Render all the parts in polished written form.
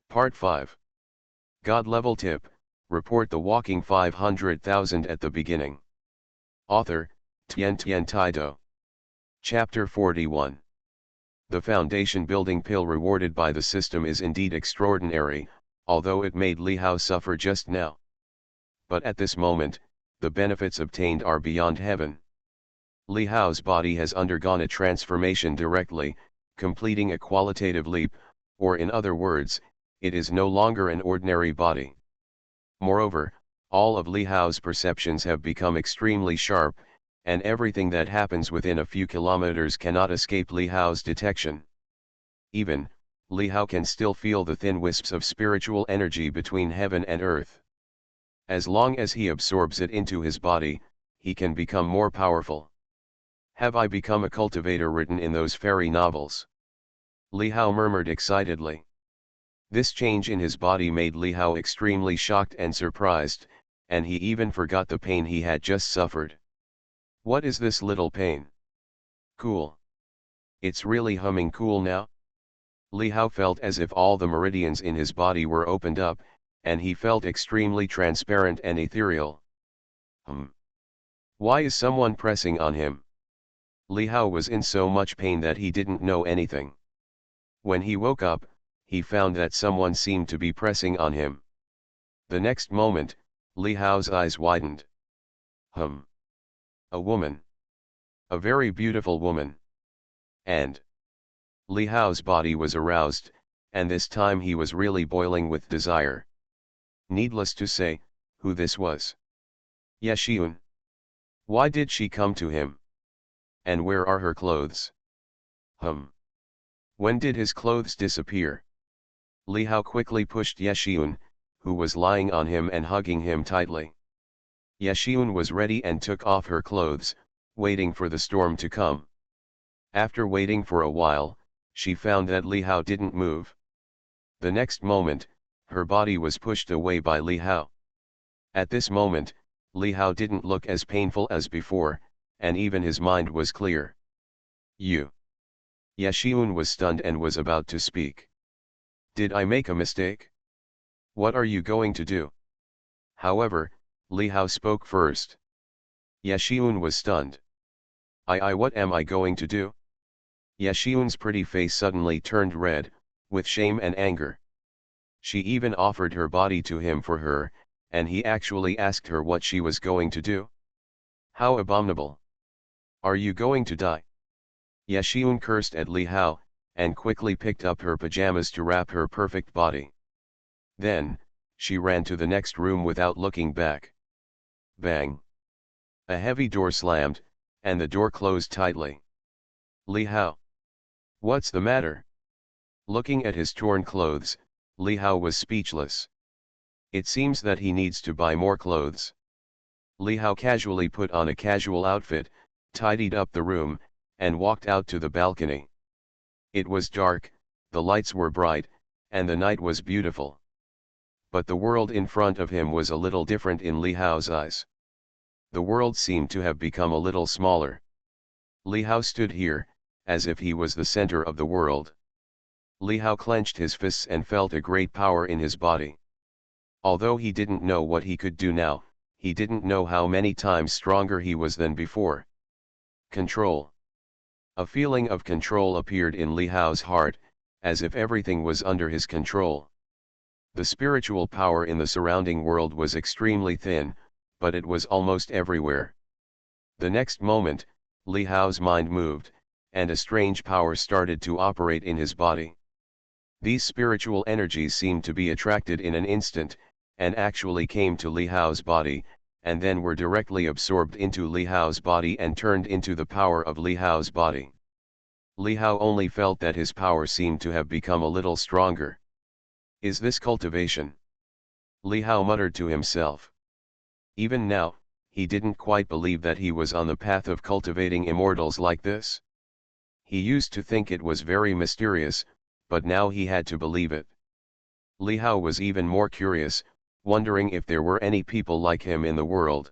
Part 5. God Level Tip, report the walking 500,000 at the beginning. Author, Tien Taido. Chapter 41. The foundation building pill rewarded by the system is indeed extraordinary, although it made Li Hao suffer just now. But at this moment, the benefits obtained are beyond heaven. Li Hao's body has undergone a transformation directly, completing a qualitative leap, or in other words, it is no longer an ordinary body. Moreover, all of Li Hao's perceptions have become extremely sharp, and everything that happens within a few kilometers cannot escape Li Hao's detection. Even, Li Hao can still feel the thin wisps of spiritual energy between heaven and earth. As long as he absorbs it into his body, he can become more powerful. Have I become a cultivator written in those fairy novels? Li Hao murmured excitedly. This change in his body made Li Hao extremely shocked and surprised, and he even forgot the pain he had just suffered. What is this little pain? Cool. It's really humming cool now? Li Hao felt as if all the meridians in his body were opened up, and he felt extremely transparent and ethereal. Why is someone pressing on him? Li Hao was in so much pain that he didn't know anything. When he woke up, he found that someone seemed to be pressing on him. The next moment, Li Hao's eyes widened. A woman. A very beautiful woman. And Li Hao's body was aroused, and this time he was really boiling with desire. Needless to say, who this was. Ye. Why did she come to him? And where are her clothes? When did his clothes disappear? Li Hao quickly pushed Ye, who was lying on him and hugging him tightly. Ye was ready and took off her clothes, waiting for the storm to come. After waiting for a while, she found that Li Hao didn't move. The next moment, her body was pushed away by Li Hao. At this moment, Li Hao didn't look as painful as before, and even his mind was clear. Ye was stunned and was about to speak. Did I make a mistake? What are you going to do? However, Li Hao spoke first. Ye was stunned. What am I going to do? Ye pretty face suddenly turned red, with shame and anger. She even offered her body to him for her, and he actually asked her what she was going to do. How abominable! Are you going to die? Ye cursed at Li Hao, and quickly picked up her pajamas to wrap her perfect body. Then, she ran to the next room without looking back. Bang! A heavy door slammed, and the door closed tightly. Li Hao. What's the matter? Looking at his torn clothes, Li Hao was speechless. It seems that he needs to buy more clothes. Li Hao casually put on a casual outfit, tidied up the room, and walked out to the balcony. It was dark, the lights were bright, and the night was beautiful. But the world in front of him was a little different in Li Hao's eyes. The world seemed to have become a little smaller. Li Hao stood here, as if he was the center of the world. Li Hao clenched his fists and felt a great power in his body. Although he didn't know what he could do now, he didn't know how many times stronger he was than before. Control. A feeling of control appeared in Li Hao's heart, as if everything was under his control. The spiritual power in the surrounding world was extremely thin, but it was almost everywhere. The next moment, Li Hao's mind moved, and a strange power started to operate in his body. These spiritual energies seemed to be attracted in an instant, and actually came to Li Hao's body, and then were directly absorbed into Li Hao's body and turned into the power of Li Hao's body. Li Hao only felt that his power seemed to have become a little stronger. Is this cultivation? Li Hao muttered to himself. Even now, he didn't quite believe that he was on the path of cultivating immortals like this. He used to think it was very mysterious, but now he had to believe it. Li Hao was even more curious, wondering if there were any people like him in the world.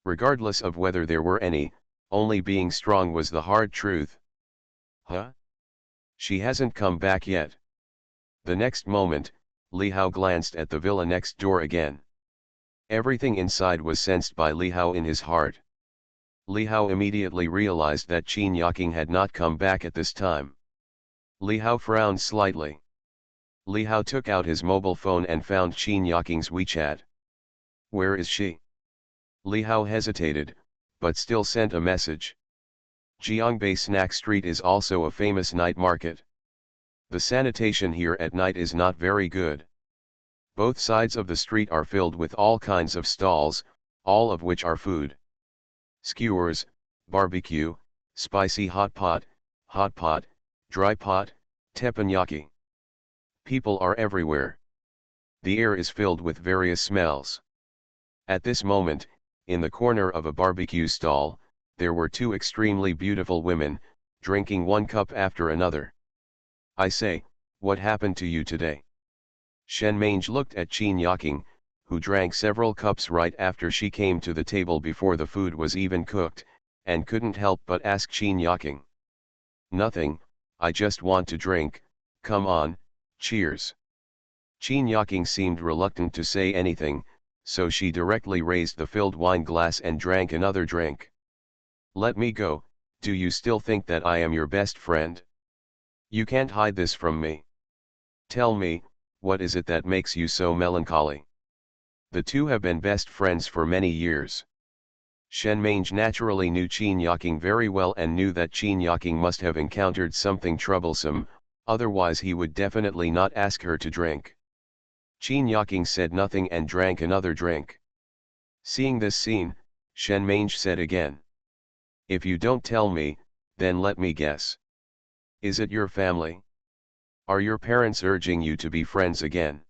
Regardless of whether there were any, only being strong was the hard truth. Huh? She hasn't come back yet. The next moment, Li Hao glanced at the villa next door again. Everything inside was sensed by Li Hao in his heart. Li Hao immediately realized that Qin Yaking had not come back at this time. Li Hao frowned slightly. Li Hao took out his mobile phone and found Qin Yaking's WeChat. Where is she? Li Hao hesitated, but still sent a message. Jiangbei Snack Street is also a famous night market. The sanitation here at night is not very good. Both sides of the street are filled with all kinds of stalls, all of which are food. Skewers, barbecue, spicy hot pot, dry pot, teppanyaki. People are everywhere. The air is filled with various smells. At this moment, in the corner of a barbecue stall, there were two extremely beautiful women, drinking one cup after another. I say, what happened to you today? Shen Mange looked at Qin Yaking, who drank several cups right after she came to the table before the food was even cooked, and couldn't help but ask Qin Yaking. Nothing, I just want to drink, come on, cheers. Qin Yaking seemed reluctant to say anything, so she directly raised the filled wine glass and drank another drink. Let me go, do you still think that I am your best friend? You can't hide this from me. Tell me, what is it that makes you so melancholy? The two have been best friends for many years. Shen Mange naturally knew Qin Yaking very well and knew that Qin Yaking must have encountered something troublesome, otherwise he would definitely not ask her to drink. Qin Yaking said nothing and drank another drink. Seeing this scene, Shen Mange said again. If you don't tell me, then let me guess. Is it your family? Are your parents urging you to be friends again?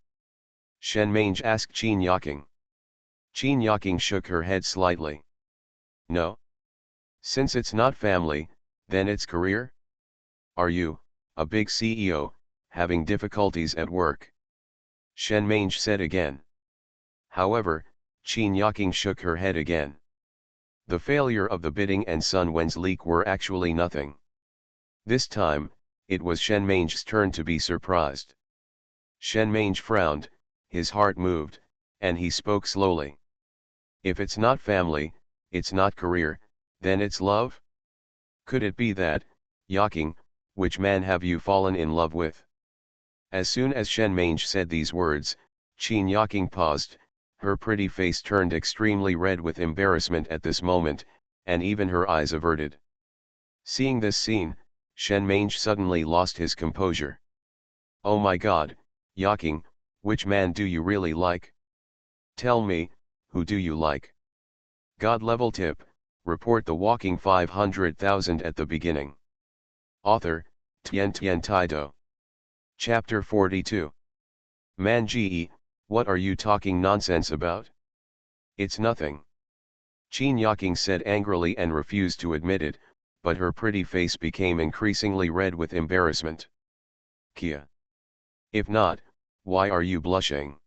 Shen Mange asked Qin Yaking. Qin Yaking shook her head slightly. No. Since it's not family, then it's career? Are you, a big CEO, having difficulties at work? Shen Mange said again. However, Qin Yaking shook her head again. The failure of the bidding and Sun Wen's leak were actually nothing. This time, it was Shen Mange's turn to be surprised. Shen Mange frowned, his heart moved, and he spoke slowly. If it's not family, it's not career, then it's love? Could it be that, Yaking, which man have you fallen in love with? As soon as Shen Mange said these words, Qin Yaking paused, her pretty face turned extremely red with embarrassment at this moment, and even her eyes averted. Seeing this scene, Shen Mange suddenly lost his composure. Oh my god, Yaking, which man do you really like? Tell me, who do you like? God level tip, report the walking 500,000 at the beginning. Author, Tian Tian Taido. Chapter 42. Man Ji, what are you talking nonsense about? It's nothing. Qin Yaking said angrily and refused to admit it, but her pretty face became increasingly red with embarrassment. Kia. If not, why are you blushing?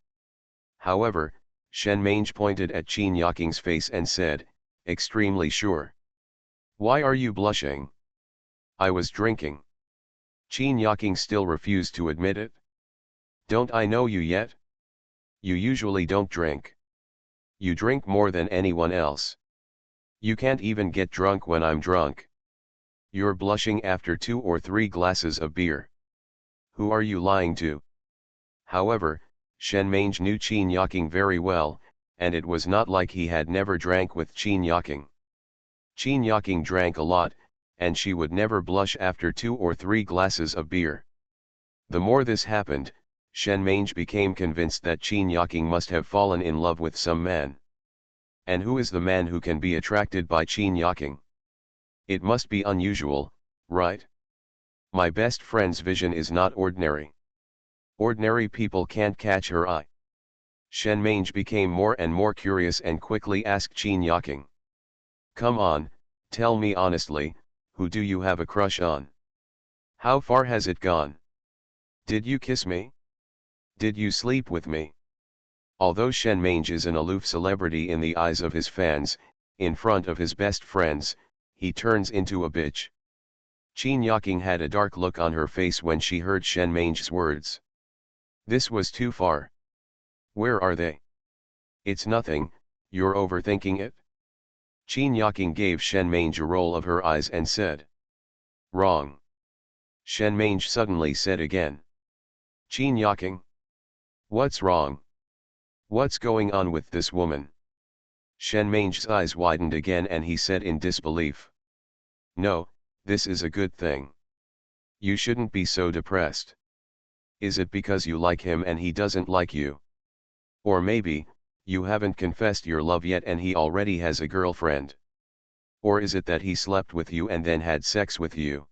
However, Shen Mange pointed at Qin Yaking's face and said, extremely sure. Why are you blushing? I was drinking. Qin Yaking still refused to admit it. Don't I know you yet? You usually don't drink. You drink more than anyone else. You can't even get drunk when I'm drunk. You're blushing after 2 or 3 glasses of beer. Who are you lying to? However, Shen Mange knew Qin Yaking very well, and it was not like he had never drank with Qin Yaking. Qin Yaking drank a lot, and she would never blush after 2 or 3 glasses of beer. The more this happened, Shen Mange became convinced that Qin Yaking must have fallen in love with some man. And who is the man who can be attracted by Qin Yaking? It must be unusual, right? My best friend's vision is not ordinary. Ordinary people can't catch her eye. Shen Mange became more and more curious and quickly asked Qin Yaking. Come on, tell me honestly, who do you have a crush on? How far has it gone? Did you kiss me? Did you sleep with me? Although Shen Mange is an aloof celebrity in the eyes of his fans, in front of his best friends, he turns into a bitch. Qin Yaking had a dark look on her face when she heard Shen Mange's words. This was too far. Where are they? It's nothing, you're overthinking it. Qin Yaking gave Shen Mange a roll of her eyes and said. Wrong. Shen Mange suddenly said again. Qin Yaking? What's wrong? What's going on with this woman? Shen Mange's eyes widened again and he said in disbelief. No, this is a good thing. You shouldn't be so depressed. Is it because you like him and he doesn't like you? Or maybe, you haven't confessed your love yet and he already has a girlfriend? Or is it that he slept with you and then had sex with you?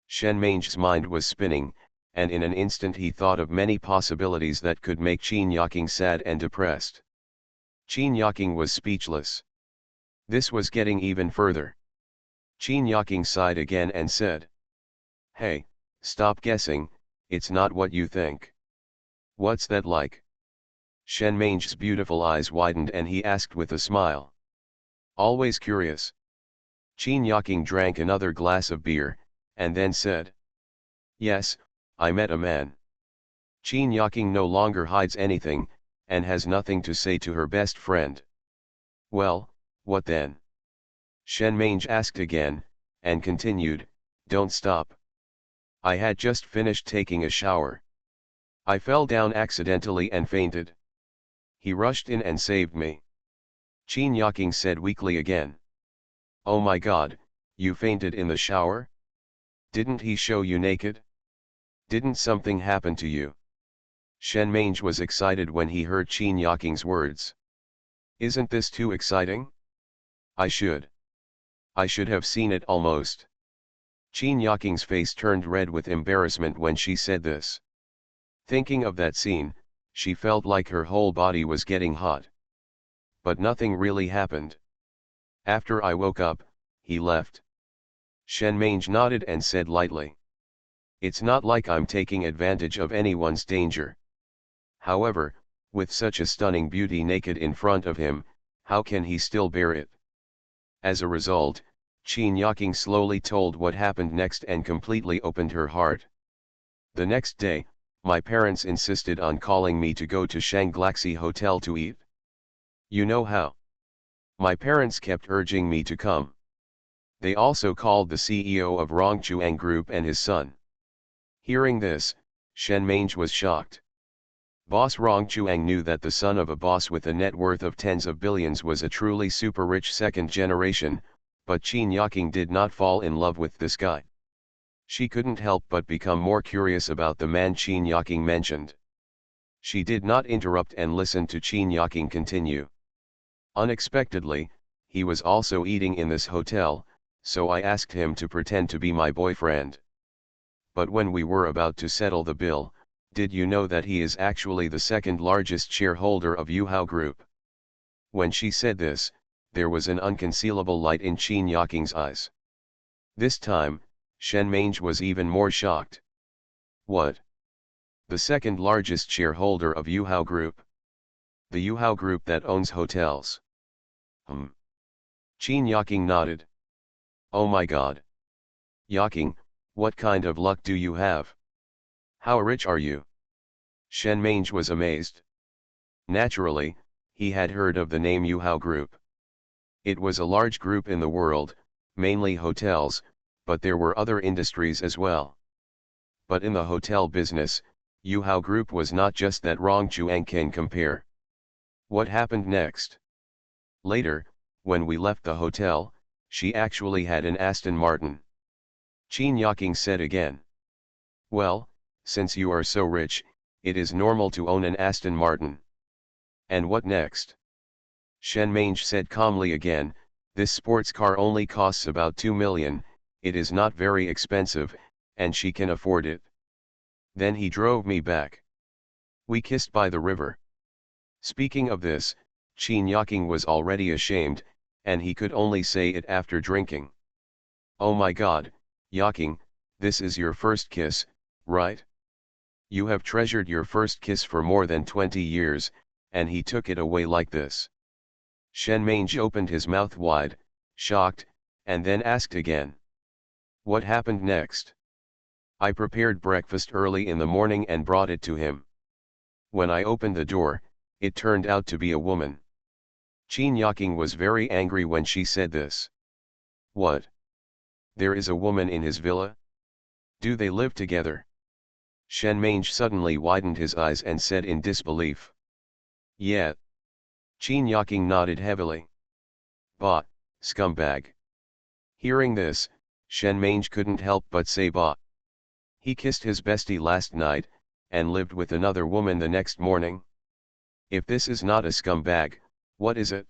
Shen Mange's mind was spinning, and in an instant he thought of many possibilities that could make Qin Yaking sad and depressed. Qin Yaking was speechless. This was getting even further. Qin Yaking sighed again and said. Hey, stop guessing, it's not what you think. What's that like? Shen Mange's beautiful eyes widened and he asked with a smile. Always curious. Qin Yaking drank another glass of beer, and then said. Yes, I met a man. Qin Yaking no longer hides anything, and has nothing to say to her best friend. Well, what then? Shen Mange asked again, and continued, don't stop. I had just finished taking a shower. I fell down accidentally and fainted. He rushed in and saved me. Qin Yaking said weakly again. Oh my God, you fainted in the shower? Didn't he show you naked? Didn't something happen to you? Shen Mange was excited when he heard Qin Yaking's words. Isn't this too exciting? I should have seen it almost. Qin Yaking's face turned red with embarrassment when she said this. Thinking of that scene, she felt like her whole body was getting hot. But nothing really happened. After I woke up, he left. Shen Mange nodded and said lightly. It's not like I'm taking advantage of anyone's danger. However, with such a stunning beauty naked in front of him, how can he still bear it? As a result, Qin Yaking slowly told what happened next and completely opened her heart. The next day, my parents insisted on calling me to go to Shanglaxi Hotel to eat. You know how? My parents kept urging me to come. They also called the CEO of Rongchuang Group and his son. Hearing this, Shen Mange was shocked. Boss Rongchuang knew that the son of a boss with a net worth of tens of billions was a truly super rich second generation, but Qin Yaking did not fall in love with this guy. She couldn't help but become more curious about the man Qin Yaking mentioned. She did not interrupt and listened to Qin Yaking continue. Unexpectedly, he was also eating in this hotel, so I asked him to pretend to be my boyfriend. But when we were about to settle the bill, did you know that he is actually the second largest shareholder of Yuhao Group? When she said this, there was an unconcealable light in Qin Yaking's eyes. This time, Shen Mange was even more shocked. What? The second largest shareholder of Yuhao Group? The Yuhao Group that owns hotels? Qin Yaking nodded. Oh my God. Yaking, what kind of luck do you have? How rich are you? Shen Mange was amazed. Naturally, he had heard of the name Yuhao Group. It was a large group in the world, mainly hotels, but there were other industries as well. But in the hotel business, Yuhao Group was not just that Rongchuang can compare. What happened next? Later, when we left the hotel, she actually had an Aston Martin. Qin Yaking said again. Well, since you are so rich, it is normal to own an Aston Martin. And what next? Shen Mange said calmly again, this sports car only costs about 2 million, it is not very expensive, and she can afford it. Then he drove me back. We kissed by the river. Speaking of this, Qin Yaking was already ashamed, and he could only say it after drinking. Oh my God, Yaking, this is your first kiss, right? You have treasured your first kiss for more than 20 years, and he took it away like this. Shen Mange opened his mouth wide, shocked, and then asked again. What happened next? I prepared breakfast early in the morning and brought it to him. When I opened the door, it turned out to be a woman. Chin Yaking was very angry when she said this. What? There is a woman in his villa? Do they live together? Shen Mange suddenly widened his eyes and said in disbelief. Yeah. Chin Yaking nodded heavily. Bah, scumbag. Hearing this, Shen Mange couldn't help but say bah. He kissed his bestie last night, and lived with another woman the next morning. If this is not a scumbag, what is it?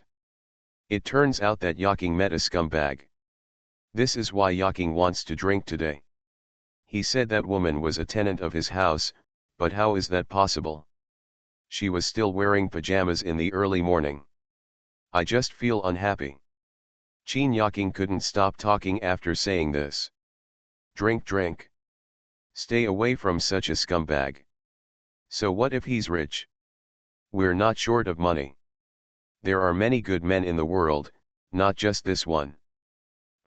It turns out that Yaking met a scumbag. This is why Yaking wants to drink today. He said that woman was a tenant of his house, but how is that possible? She was still wearing pajamas in the early morning. I just feel unhappy. Chin Yaking couldn't stop talking after saying this. Drink, drink. Stay away from such a scumbag. So what if he's rich? We're not short of money. There are many good men in the world, not just this one.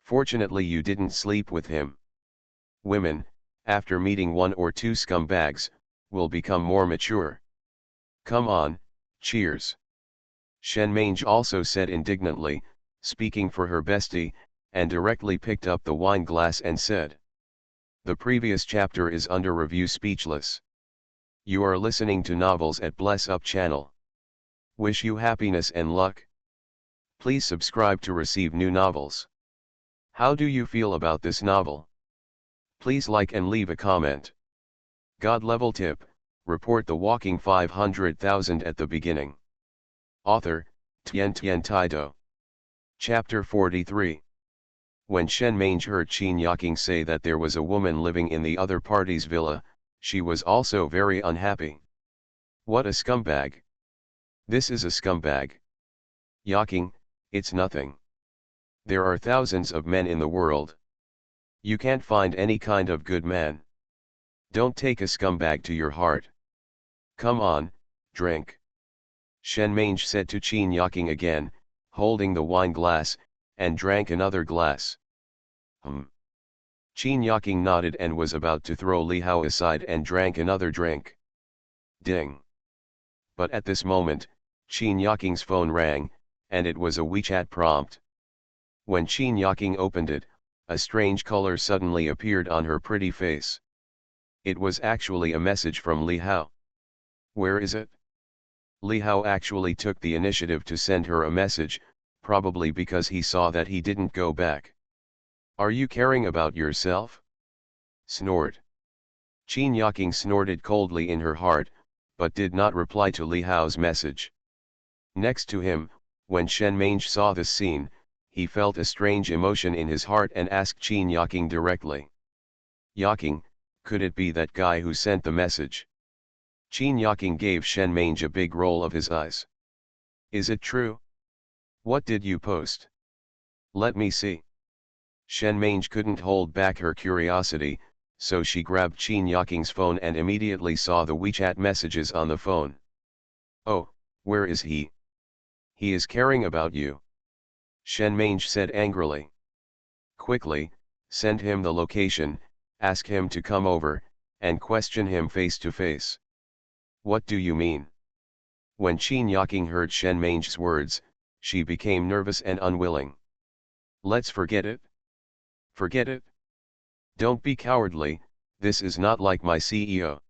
Fortunately you didn't sleep with him. Women, after meeting one or two scumbags, will become more mature. Come on, cheers. Shen Mange also said indignantly, speaking for her bestie, and directly picked up the wine glass and said. The previous chapter is under review. Speechless. You are listening to Novels at Bless Up channel. Wish you happiness and luck. Please subscribe to receive new novels. How do you feel about this novel? Please like and leave a comment. God level tip, report the walking 500,000 at the beginning. Author, Tian Tian Taido. Chapter 43. When Shen Mange heard Chin Yaking say that there was a woman living in the other party's villa, she was also very unhappy. What a scumbag. This is a scumbag. Yaking, it's nothing. There are thousands of men in the world. You can't find any kind of good man. Don't take a scumbag to your heart. Come on, drink. Shen Mange said to Chin Yaking again, holding the wine glass, and drank another glass. Chin Yaking nodded and was about to throw Li Hao aside and drank another drink. Ding. But at this moment, Chin Yaking's phone rang, and it was a WeChat prompt. When Chin Yaking opened it, a strange color suddenly appeared on her pretty face. It was actually a message from Li Hao. Where is it? Li Hao actually took the initiative to send her a message, probably because he saw that he didn't go back. Are you caring about yourself? Snort. Chin Yaking snorted coldly in her heart, but did not reply to Li Hao's message. Next to him, when Shen Mange saw this scene, he felt a strange emotion in his heart and asked Chin Yaking directly. Yaking, could it be that guy who sent the message? Chin Yaking gave Shen Mange a big roll of his eyes. Is it true? What did you post? Let me see. Shen Mange couldn't hold back her curiosity, so she grabbed Chin Yaking's phone and immediately saw the WeChat messages on the phone. Oh, where is he? He is caring about you. Shen Mange said angrily. Quickly, send him the location, ask him to come over, and question him face to face. What do you mean? When Chin Yaking heard Shen Mange's words, she became nervous and unwilling. Let's forget it. Forget it? Don't be cowardly, this is not like my CEO.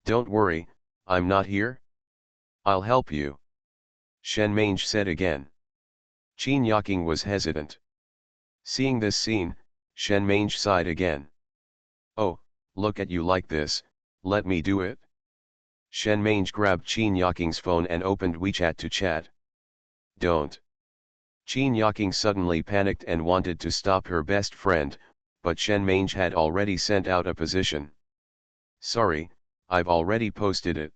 Don't worry, I'm not here. I'll help you. Shen Mange said again. Chin Yaking was hesitant. Seeing this scene, Shen Mange sighed again. Oh, look at you like this, let me do it. Shen Mange grabbed Chin Yaking's phone and opened WeChat to chat. Don't. Chin Yaking suddenly panicked and wanted to stop her best friend, but Shen Mange had already sent out a position. Sorry, I've already posted it.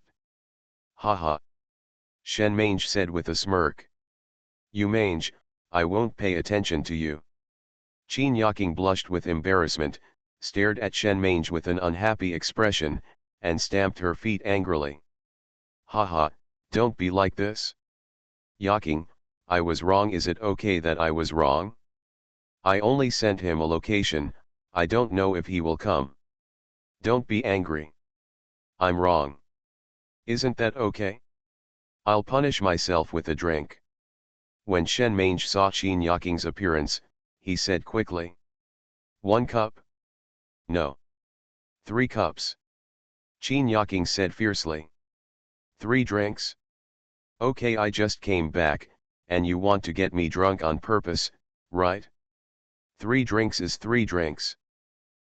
Haha. Shen Mange said with a smirk. You Mange, I won't pay attention to you. Chin Yaking blushed with embarrassment, stared at Shen Mange with an unhappy expression, and stamped her feet angrily. Haha, don't be like this. Yaking, I was wrong. Is it okay that I was wrong? I only sent him a location, I don't know if he will come. Don't be angry. I'm wrong. Isn't that okay? I'll punish myself with a drink. When Shen Mange saw Qin Yaking's appearance, he said quickly. 1 cup? No. 3 cups. Qin Yaking said fiercely. 3 drinks? Okay, I just came back, and you want to get me drunk on purpose, right? 3 drinks is 3 drinks.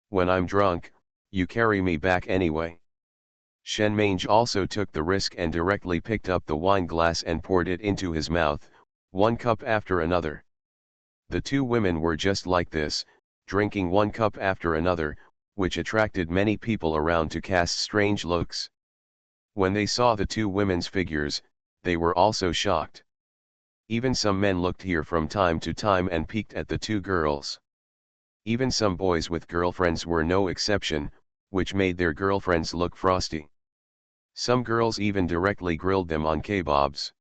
When I'm drunk, you carry me back anyway. Shen Mange also took the risk and directly picked up the wine glass and poured it into his mouth, 1 cup after another. The 2 women were just like this, drinking 1 cup after another, which attracted many people around to cast strange looks. When they saw the 2 women's figures, they were also shocked. Even some men looked here from time to time and peeked at the 2 girls. Even some boys with girlfriends were no exception, which made their girlfriends look frosty. Some girls even directly grilled them on kebabs.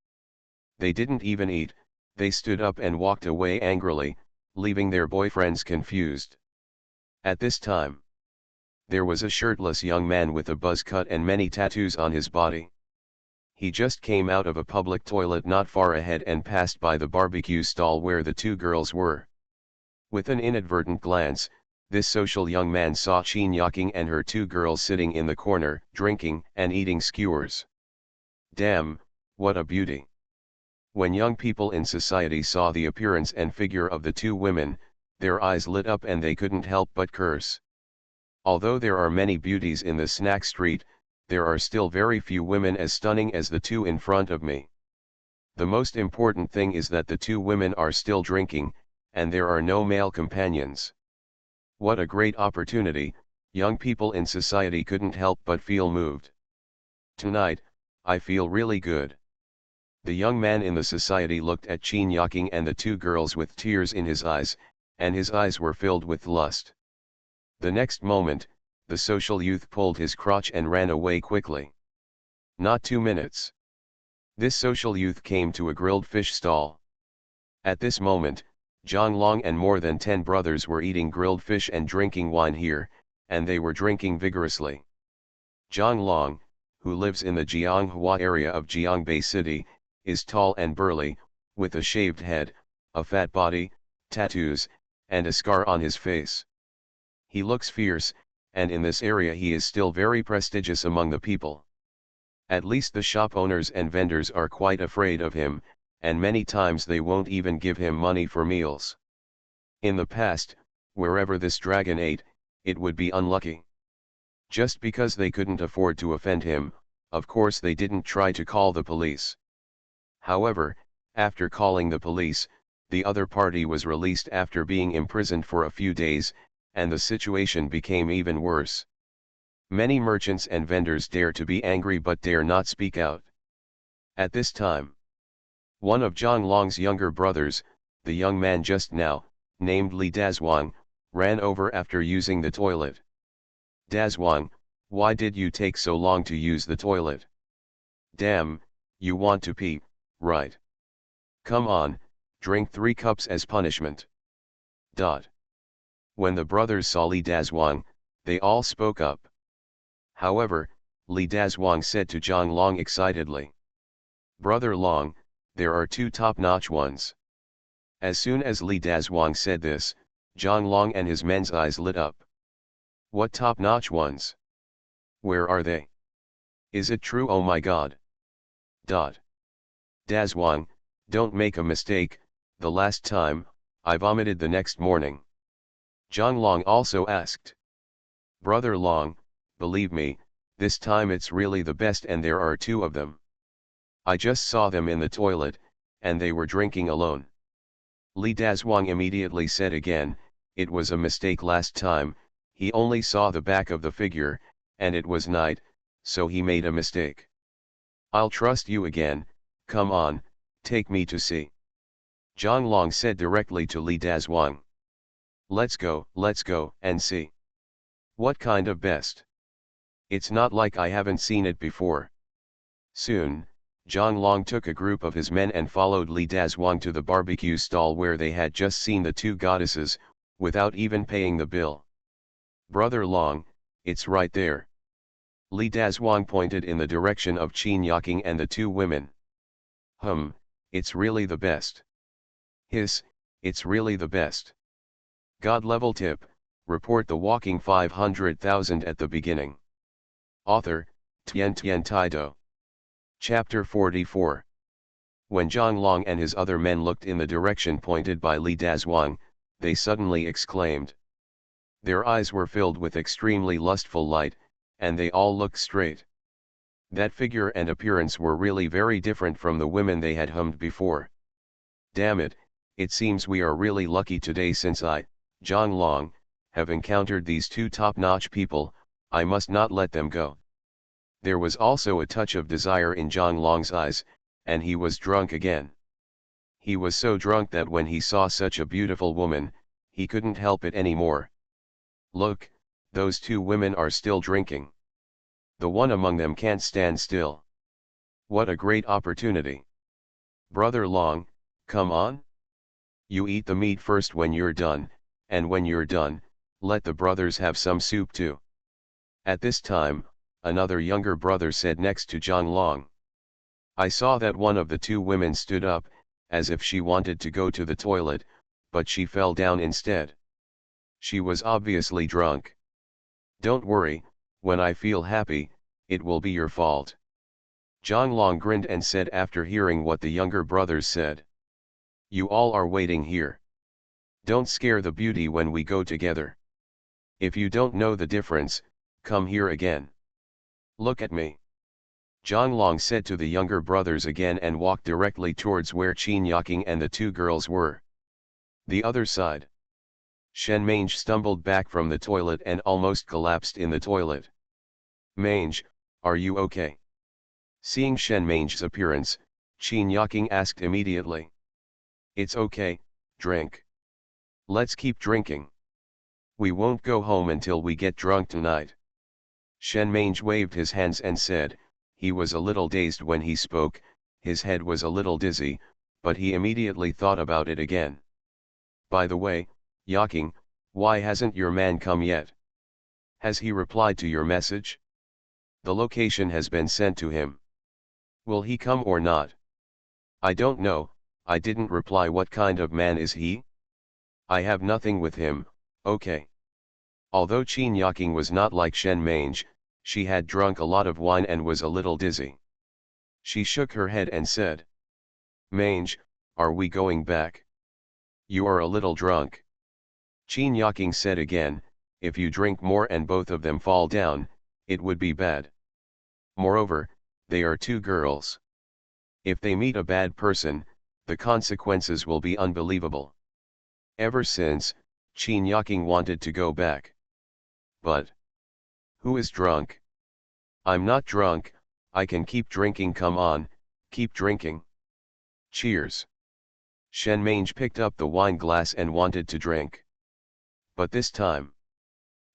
They didn't even eat, they stood up and walked away angrily, leaving their boyfriends confused. At this time, there was a shirtless young man with a buzz cut and many tattoos on his body. He just came out of a public toilet not far ahead and passed by the barbecue stall where the 2 girls were. With an inadvertent glance, this social young man saw Qin Yaking and her 2 girls sitting in the corner, drinking and eating skewers. Damn, what a beauty! When young people in society saw the appearance and figure of the 2 women, their eyes lit up and they couldn't help but curse. Although there are many beauties in the snack street, there are still very few women as stunning as the 2 in front of me. The most important thing is that the 2 women are still drinking, and there are no male companions. What a great opportunity, young people in society couldn't help but feel moved. Tonight, I feel really good. The young man in the society looked at Qin Yaking and the 2 girls with tears in his eyes, and his eyes were filled with lust. The next moment, the social youth pulled his crotch and ran away quickly. Not 2 minutes. This social youth came to a grilled fish stall. At this moment, Zhang Long and more than 10 brothers were eating grilled fish and drinking wine here, and they were drinking vigorously. Zhang Long, who lives in the Jianghua area of Jiangbei City, is tall and burly, with a shaved head, a fat body, tattoos, and a scar on his face. He looks fierce, and in this area he is still very prestigious among the people. At least the shop owners and vendors are quite afraid of him, and many times they won't even give him money for meals. In the past, wherever this dragon ate, it would be unlucky. Just because they couldn't afford to offend him, of course they didn't try to call the police. However, after calling the police, the other party was released after being imprisoned for a few days, and the situation became even worse. Many merchants and vendors dare to be angry but dare not speak out. At this time, one of Zhang Long's younger brothers, the young man just now, named Li Dazhuang, ran over after using the toilet. Dazhuang, why did you take so long to use the toilet? Damn, you want to pee, right? Come on, drink 3 cups as punishment. When the brothers saw Li Dazhuang, they all spoke up. However, Li Dazhuang said to Zhang Long excitedly, "Brother Long, there are 2 top-notch ones." As soon as Li Dazhuang said this, Zhang Long and his men's eyes lit up. What top-notch ones? Where are they? Is it true? Oh my god. Dazhuang, don't make a mistake, the last time, I vomited the next morning. Zhang Long also asked. Brother Long, believe me, this time it's really the best and there are 2 of them. I just saw them in the toilet, and they were drinking alone. Li Dazhuang immediately said again, it was a mistake last time, he only saw the back of the figure, and it was night, so he made a mistake. I'll trust you again, come on, take me to see. Zhang Long said directly to Li Dazhuang. Let's go, and see. What kind of best? It's not like I haven't seen it before. Soon, Zhang Long took a group of his men and followed Li Dazhuang to the barbecue stall where they had just seen the 2 goddesses, without even paying the bill. Brother Long, It's right there. Li Dazhuang pointed in the direction of Qin Yaking and the two women. It's really the best. Hiss, it's really the best. God level tip, report the walking 500,000 at the beginning. Author, Tian Tian Taido. Chapter 44. When Zhang Long and his other men looked in the direction pointed by Li Dazhuang, they suddenly exclaimed. Their eyes were filled with extremely lustful light, and they all looked straight. That figure and appearance were really very different from the women they had hummed before. Damn it, it seems we are really lucky today since I, Zhang Long, have encountered these two top-notch people. I must not let them go. There was also a touch of desire in Zhang Long's eyes, and he was drunk again. He was so drunk that when he saw such a beautiful woman, he couldn't help it anymore. Look, those two women are still drinking. The one among them can't stand still. What a great opportunity. Brother Long, come on. You eat the meat first when you're done, and when you're done, let the brothers have some soup too. At this time, another younger brother said next to Zhang Long. I saw that one of the two women stood up, as if she wanted to go to the toilet, but she fell down instead. She was obviously drunk. Don't worry, when I feel happy, it will be your fault. Zhang Long grinned and said after hearing what the younger brothers said. You all are waiting here. Don't scare the beauty when we go together. If you don't know the difference, come here again. Look at me. Zhang Long said to the younger brothers again and walked directly towards where Qin Yaking and the two girls were. The other side. Shen Mange stumbled back from the toilet and almost collapsed in the toilet. Mange, are you okay? Seeing Shen Mange's appearance, Qin Yaking asked immediately. It's okay, drink. Let's keep drinking. We won't go home until we get drunk tonight. Shen Mange waved his hands and said, he was a little dazed when he spoke, his head was a little dizzy, but he immediately thought about it again. By the way, Yaking, why hasn't your man come yet? Has he replied to your message? The location has been sent to him. Will he come or not? I don't know, I didn't reply. What kind of man is he? I have nothing with him, okay. Although Qin Yaking was not like Shen Mange, she had drunk a lot of wine and was a little dizzy. She shook her head and said. Mange, are we going back? You are a little drunk. Qin Yaking said again, if you drink more and both of them fall down, it would be bad. Moreover, they are two girls. If they meet a bad person, the consequences will be unbelievable. Ever since, Qin Yaking wanted to go back. But who is drunk? I'm not drunk, I can keep drinking. Come on, keep drinking. Cheers. Shen Mange picked up the wine glass and wanted to drink. But this time,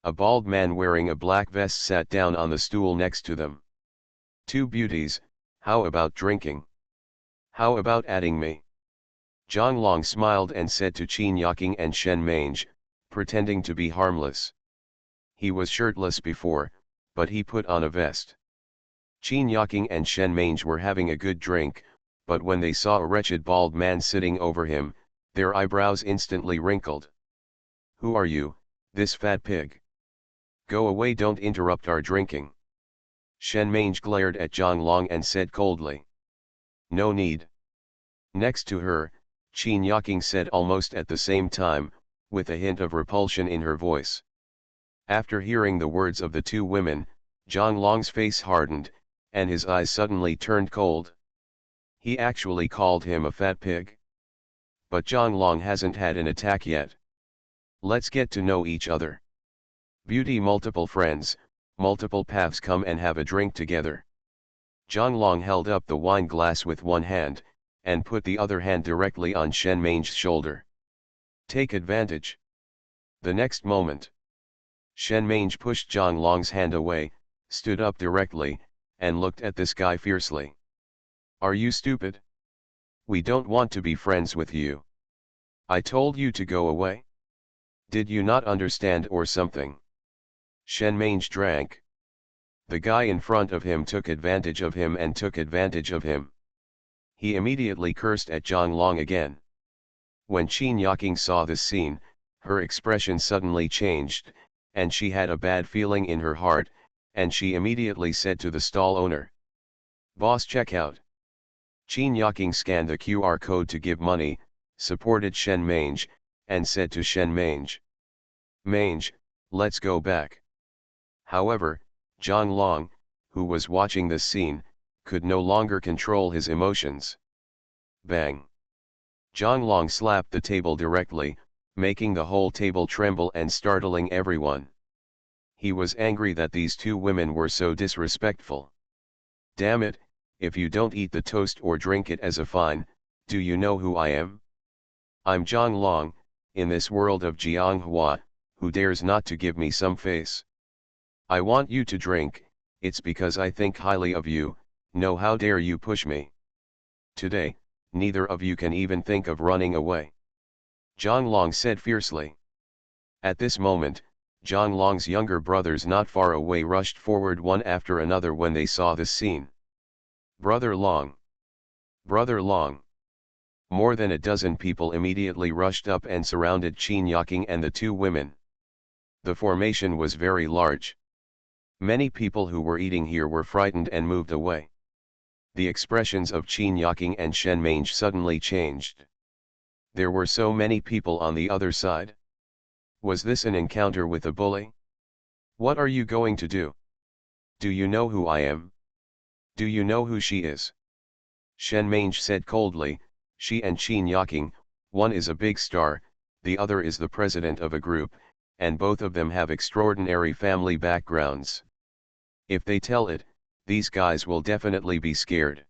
a bald man wearing a black vest sat down on the stool next to them. Two beauties, how about drinking? How about adding me? Zhang Long smiled and said to Qin Yaking and Shen Mange, pretending to be harmless. He was shirtless before, but he put on a vest. Qin Yaking and Shen Mange were having a good drink, but when they saw a wretched bald man sitting over him, their eyebrows instantly wrinkled. Who are you, this fat pig? Go away, don't interrupt our drinking. Shen Mange glared at Zhang Long and said coldly. No need. Next to her, Qin Yaking said almost at the same time, with a hint of repulsion in her voice. After hearing the words of the two women, Zhang Long's face hardened, and his eyes suddenly turned cold. He actually called him a fat pig? But Zhang Long hasn't had an attack yet. Let's get to know each other. Beauty, multiple friends, multiple paths, come and have a drink together. Zhang Long held up the wine glass with one hand, and put the other hand directly on Shen Mange's shoulder. Take advantage. The next moment, Shen Mange pushed Zhang Long's hand away, stood up directly, and looked at this guy fiercely. Are you stupid? We don't want to be friends with you. I told you to go away. Did you not understand or something? Shen Mange drank. The guy in front of him took advantage of him and took advantage of him. He immediately cursed at Zhang Long again. When Qin Yaking saw this scene, her expression suddenly changed, and she had a bad feeling in her heart, and she immediately said to the stall owner, "Boss, check out." Qin Yaking scanned the QR code to give money, supported Shen Mange, and said to Shen Mange, "Mange, let's go back." However, Zhang Long, who was watching this scene, could no longer control his emotions. Bang! Zhang Long slapped the table directly, making the whole table tremble and startling everyone. He was angry that these two women were so disrespectful. "Damn it, if you don't eat the toast or drink it as a fine, do you know who I am? I'm Zhang Long, in this world of Jianghua, who dares not to give me some face? I want you to drink, it's because I think highly of you, no, how dare you push me? Today, neither of you can even think of running away," Zhang Long said fiercely. At this moment, Zhang Long's younger brothers not far away rushed forward one after another when they saw this scene. "Brother Long! Brother Long!" More than a dozen people immediately rushed up and surrounded Qin Yaking and the two women. The formation was very large. Many people who were eating here were frightened and moved away. The expressions of Qin Yaking and Shen Mange suddenly changed. There were so many people on the other side. Was this an encounter with a bully? "What are you going to do? Do you know who I am? Do you know who she is?" Shen Mange said coldly, "She and Qin Yaking, one is a big star, the other is the president of a group, and both of them have extraordinary family backgrounds. If they tell it, these guys will definitely be scared.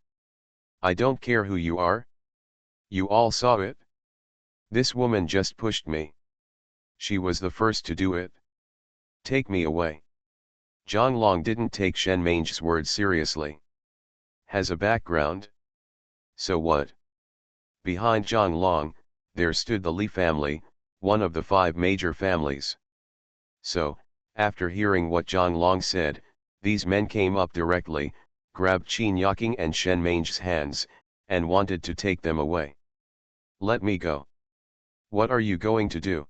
I don't care who you are. You all saw it. This woman just pushed me. She was the first to do it. Take me away." Zhang Long didn't take Shen Mange's words seriously. "Has a background? So what?" Behind Zhang Long, there stood the Li family, one of the 5 major families. So, after hearing what Zhang Long said, these men came up directly, grabbed Qin Yaking and Shen Mange's hands, and wanted to take them away. "Let me go." "What are you going to do?"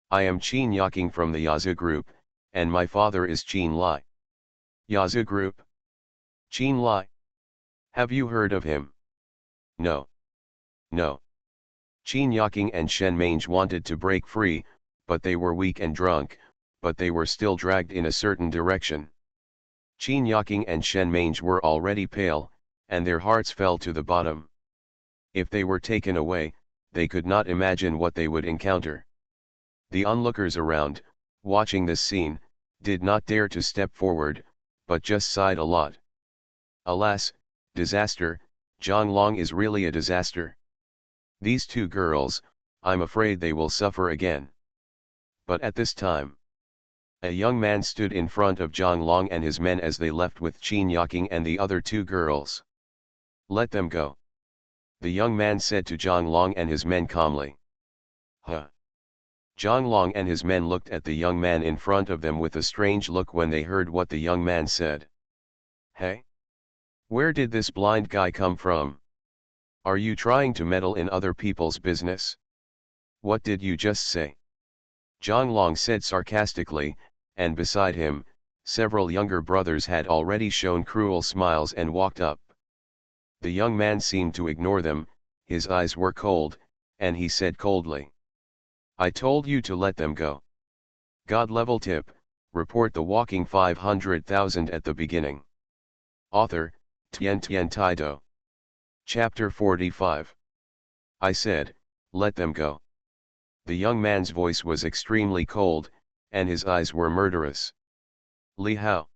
"I am Qin Yaking from the Yaza Group, and my father is Qin Lai." "Yaza Group? Qin Lai? Have you heard of him?" "No. No." Qin Yaking and Shen Mange wanted to break free, but they were weak and drunk, but they were still dragged in a certain direction. Qin Yaking and Shen Mange were already pale, and their hearts fell to the bottom. If they were taken away, they could not imagine what they would encounter. The onlookers around, watching this scene, did not dare to step forward, but just sighed a lot. Alas, disaster, Zhang Long is really a disaster. These two girls, I'm afraid they will suffer again. But at this time, a young man stood in front of Zhang Long and his men as they left with Qin Yaking and the other two girls. "Let them go," the young man said to Zhang Long and his men calmly. "Huh?" Zhang Long and his men looked at the young man in front of them with a strange look when they heard what the young man said. "Hey? Where did this blind guy come from? Are you trying to meddle in other people's business? What did you just say?" Zhang Long said sarcastically, and beside him, several younger brothers had already shown cruel smiles and walked up. The young man seemed to ignore them, his eyes were cold, and he said coldly, "I told you to let them go. God level tip, report the walking 500,000 at the beginning." Author, Tian Tian Taido. Chapter 45. I said, "Let them go." The young man's voice was extremely cold, and his eyes were murderous. "Li Hao."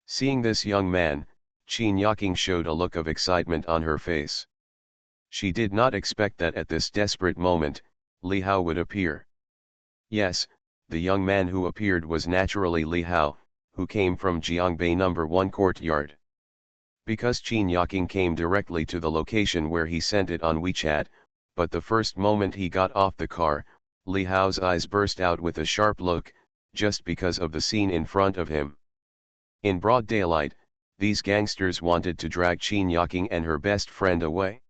Seeing this young man, Qin Yaking showed a look of excitement on her face. She did not expect that at this desperate moment, Li Hao would appear. Yes, the young man who appeared was naturally Li Hao, who came from Jiangbei No. 1 courtyard. Because Qin Yaking came directly to the location where he sent it on WeChat, but the first moment he got off the car, Li Hao's eyes burst out with a sharp look, just because of the scene in front of him. In broad daylight, these gangsters wanted to drag Qin Yaking and her best friend away.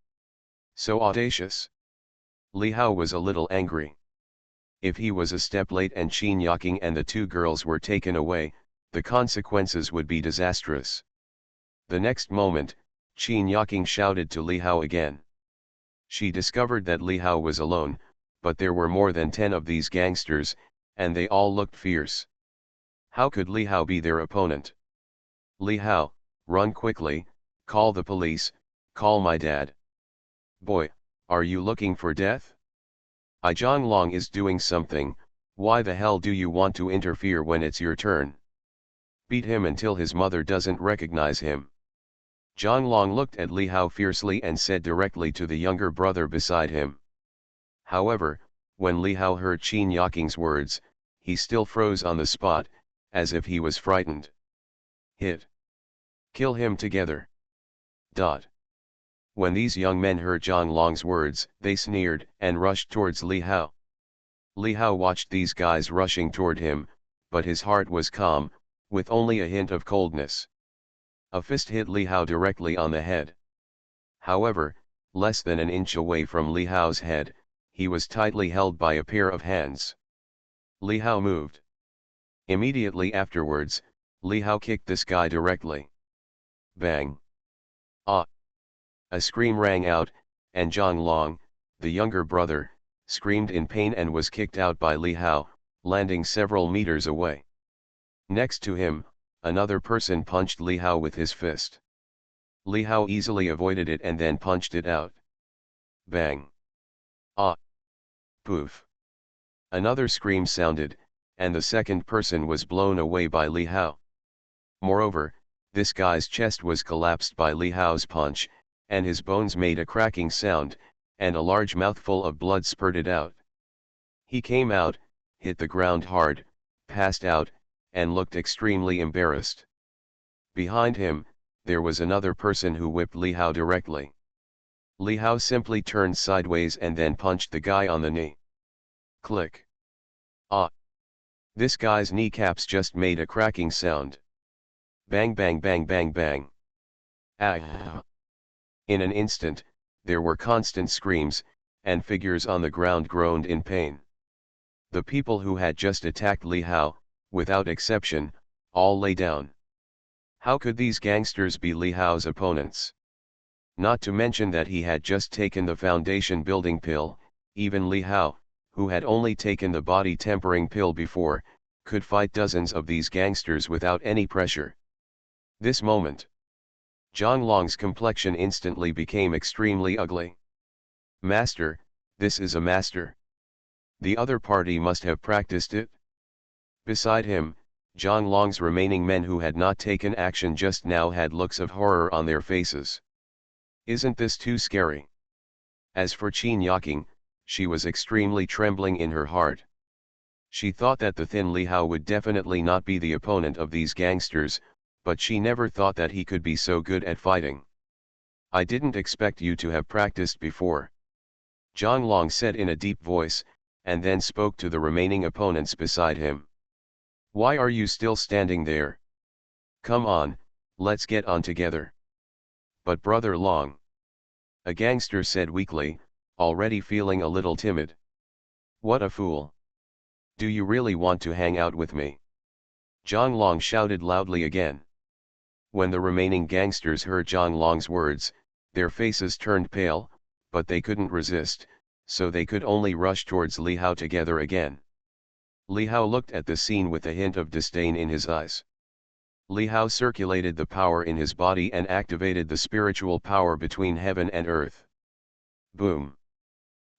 So audacious. Li Hao was a little angry. If he was a step late and Qin Yaking and the two girls were taken away, the consequences would be disastrous. The next moment, Qin Yaking shouted to Li Hao again. She discovered that Li Hao was alone, but there were more than 10 of these gangsters, and they all looked fierce. How could Li Hao be their opponent? Li Hao, run quickly, call the police, call my dad. Boy, are you looking for death? Zhang Long is doing something, why the hell do you want to interfere when it's your turn? Beat him until his mother doesn't recognize him. Zhang Long looked at Li Hao fiercely and said directly to the younger brother beside him. However, when Li Hao heard Qin Yaking's words, he still froze on the spot, as if he was frightened. Hit. Kill him together. When these young men heard Zhang Long's words, they sneered and rushed towards Li Hao. Li Hao watched these guys rushing toward him, but his heart was calm, with only a hint of coldness. A fist hit Li Hao directly on the head. However, less than an inch away from Li Hao's head, he was tightly held by a pair of hands. Li Hao moved. Immediately afterwards, Li Hao kicked this guy directly. Bang! Ah! A scream rang out, and Zhang Long, the younger brother, screamed in pain and was kicked out by Li Hao, landing several meters away. Next to him, another person punched Li Hao with his fist. Li Hao easily avoided it and then punched it out. Bang! Ah! Poof! Another scream sounded, and the second person was blown away by Li Hao. Moreover, this guy's chest was collapsed by Li Hao's punch, and his bones made a cracking sound, and a large mouthful of blood spurted out. He came out, hit the ground hard, passed out, and looked extremely embarrassed. Behind him, there was another person who whipped Li Hao directly. Li Hao simply turned sideways and then punched the guy on the knee. Click. Ah! This guy's kneecaps just made a cracking sound. Bang bang bang bang bang. Ah! In an instant, there were constant screams, and figures on the ground groaned in pain. The people who had just attacked Li Hao, without exception, all lay down. How could these gangsters be Li Hao's opponents? Not to mention that he had just taken the foundation building pill. Even Li Hao, who had only taken the body tempering pill before, could fight dozens of these gangsters without any pressure. This moment, Zhang Long's complexion instantly became extremely ugly. Master, this is a master. The other party must have practiced it. Beside him, Zhang Long's remaining men who had not taken action just now had looks of horror on their faces. Isn't this too scary? As for Qin Yaking, she was extremely trembling in her heart. She thought that the thin Li Hao would definitely not be the opponent of these gangsters, but she never thought that he could be so good at fighting. I didn't expect you to have practiced before. Zhang Long said in a deep voice, and then spoke to the remaining opponents beside him. Why are you still standing there? Come on, let's get on together. But Brother Long, a gangster said weakly, already feeling a little timid. What a fool. Do you really want to hang out with me? Zhang Long shouted loudly again. When the remaining gangsters heard Zhang Long's words, their faces turned pale, but they couldn't resist, so they could only rush towards Li Hao together again. Li Hao looked at the scene with a hint of disdain in his eyes. Li Hao circulated the power in his body and activated the spiritual power between heaven and earth. Boom!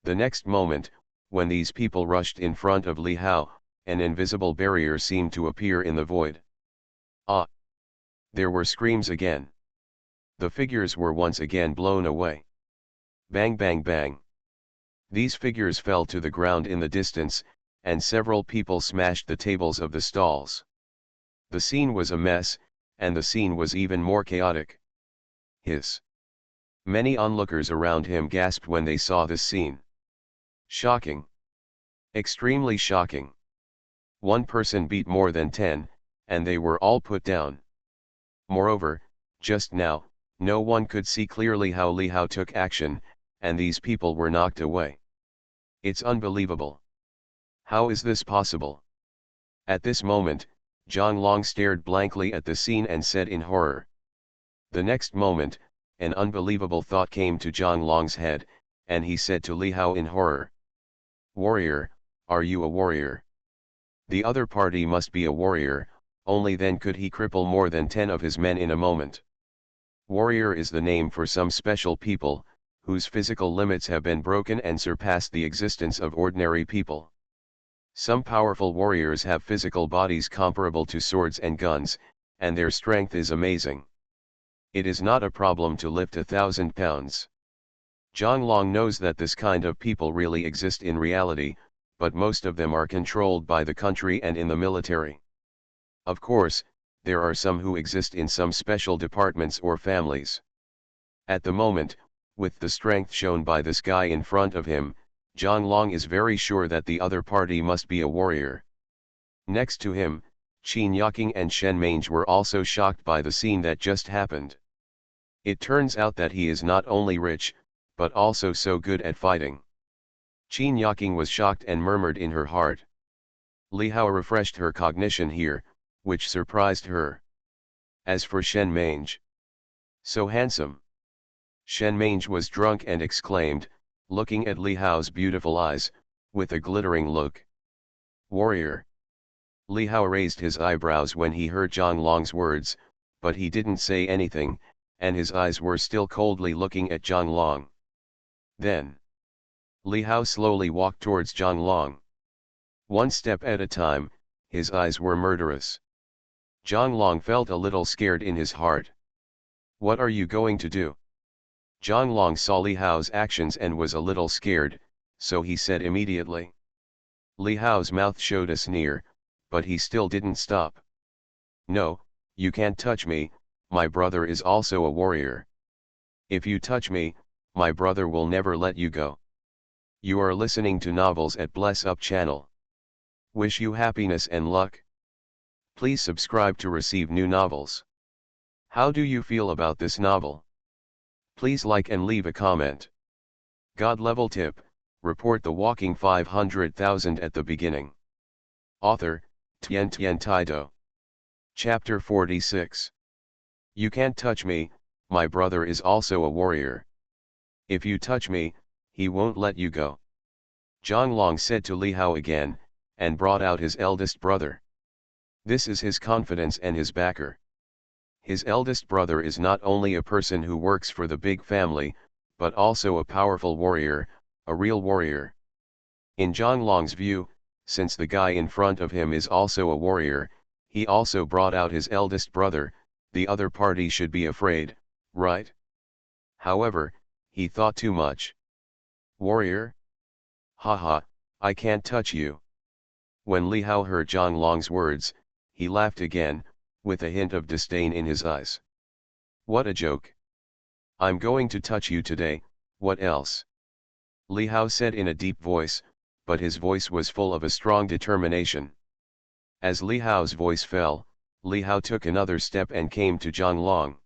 The next moment, when these people rushed in front of Li Hao, an invisible barrier seemed to appear in the void. Ah! There were screams again. The figures were once again blown away. Bang bang bang. These figures fell to the ground in the distance, and several people smashed the tables of the stalls. The scene was a mess, and the scene was even more chaotic. Hiss. Many onlookers around him gasped when they saw this scene. Shocking. Extremely shocking. One person beat more than 10, and they were all put down. Moreover, just now, no one could see clearly how Li Hao took action, and these people were knocked away. It's unbelievable. How is this possible? At this moment, Zhang Long stared blankly at the scene and said in horror. The next moment, an unbelievable thought came to Zhang Long's head, and he said to Li Hao in horror. Warrior, are you a warrior? The other party must be a warrior, only then could he cripple more than 10 of his men in a moment. Warrior is the name for some special people, whose physical limits have been broken and surpass the existence of ordinary people. Some powerful warriors have physical bodies comparable to swords and guns, and their strength is amazing. It is not a problem to lift 1,000 pounds. Zhang Long knows that this kind of people really exist in reality, but most of them are controlled by the country and in the military. Of course, there are some who exist in some special departments or families. At the moment, with the strength shown by this guy in front of him, Zhang Long is very sure that the other party must be a warrior. Next to him, Qin Yaking and Shen Mange were also shocked by the scene that just happened. It turns out that he is not only rich, but also so good at fighting. Qin Yaking was shocked and murmured in her heart. Li Hao refreshed her cognition here, which surprised her. As for Shen Mange, so handsome. Shen Mange was drunk and exclaimed, looking at Li Hao's beautiful eyes, with a glittering look. Warrior. Li Hao raised his eyebrows when he heard Zhang Long's words, but he didn't say anything, and his eyes were still coldly looking at Zhang Long. Then, Li Hao slowly walked towards Zhang Long. One step at a time, his eyes were murderous. Zhang Long felt a little scared in his heart. What are you going to do? Zhang Long saw Li Hao's actions and was a little scared, so he said immediately. Li Hao's mouth showed a sneer, but he still didn't stop. No, you can't touch me, my brother is also a warrior. If you touch me, my brother will never let you go. You are listening to novels at Bless Up channel. Wish you happiness and luck. Please subscribe to receive new novels. How do you feel about this novel? Please like and leave a comment. God level tip, report the walking 500,000 at the beginning. Author, Tian Tian Taido. Chapter 46. You can't touch me, my brother is also a warrior. If you touch me, he won't let you go. Zhang Long said to Li Hao again, and brought out his eldest brother. This is his confidence and his backer. His eldest brother is not only a person who works for the big family, but also a powerful warrior, a real warrior. In Zhang Long's view, since the guy in front of him is also a warrior, he also brought out his eldest brother, the other party should be afraid, right? However, he thought too much. Warrior? Haha, I can't touch you. When Li Hao heard Zhang Long's words, he laughed again, with a hint of disdain in his eyes. What a joke. I'm going to touch you today, what else? Li Hao said in a deep voice, but his voice was full of a strong determination. As Li Hao's voice fell, Li Hao took another step and came to Zhang Long.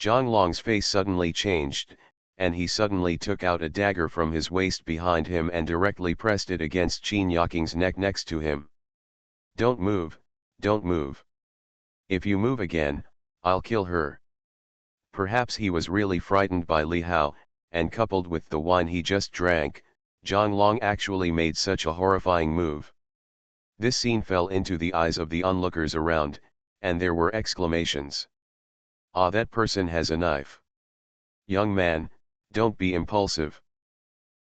Zhang Long's face suddenly changed, and he suddenly took out a dagger from his waist behind him and directly pressed it against Qin Yaking's neck next to him. Don't move, don't move. If you move again, I'll kill her. Perhaps he was really frightened by Li Hao, and coupled with the wine he just drank, Zhang Long actually made such a horrifying move. This scene fell into the eyes of the onlookers around, and there were exclamations. Ah, that person has a knife. Young man, don't be impulsive.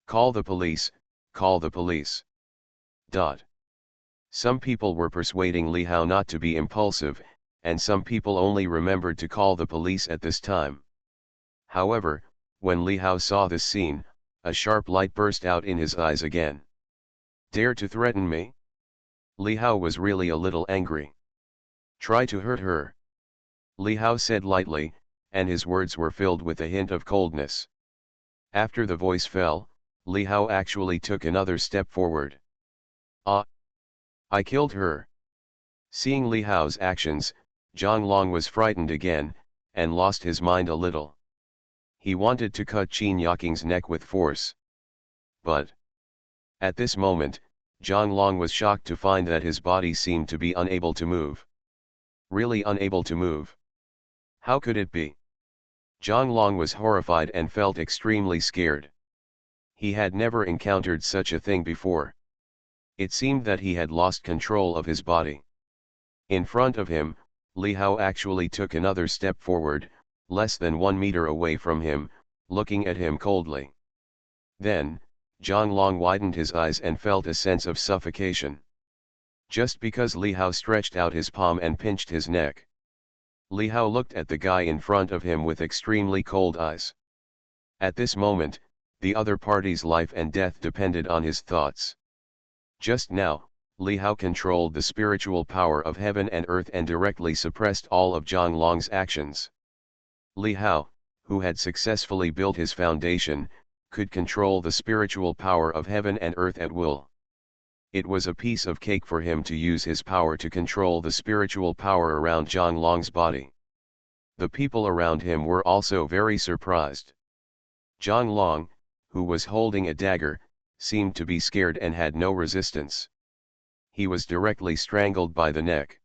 Call the police, call the police. Some people were persuading Li Hao not to be impulsive, and some people only remembered to call the police at this time. However, when Li Hao saw this scene, a sharp light burst out in his eyes again. Dare to threaten me? Li Hao was really a little angry. Try to hurt her. Li Hao said lightly, and his words were filled with a hint of coldness. After the voice fell, Li Hao actually took another step forward. Ah! I killed her. Seeing Li Hao's actions, Zhang Long was frightened again, and lost his mind a little. He wanted to cut Qin Yaking's neck with force. But at this moment, Zhang Long was shocked to find that his body seemed to be unable to move. Really unable to move. How could it be? Zhang Long was horrified and felt extremely scared. He had never encountered such a thing before. It seemed that he had lost control of his body. In front of him, Li Hao actually took another step forward, less than 1 meter away from him, looking at him coldly. Then, Zhang Long widened his eyes and felt a sense of suffocation. Just because Li Hao stretched out his palm and pinched his neck. Li Hao looked at the guy in front of him with extremely cold eyes. At this moment, the other party's life and death depended on his thoughts. Just now, Li Hao controlled the spiritual power of heaven and earth and directly suppressed all of Zhang Long's actions. Li Hao, who had successfully built his foundation, could control the spiritual power of heaven and earth at will. It was a piece of cake for him to use his power to control the spiritual power around Zhang Long's body. The people around him were also very surprised. Zhang Long, who was holding a dagger, seemed to be scared and had no resistance. He was directly strangled by the neck.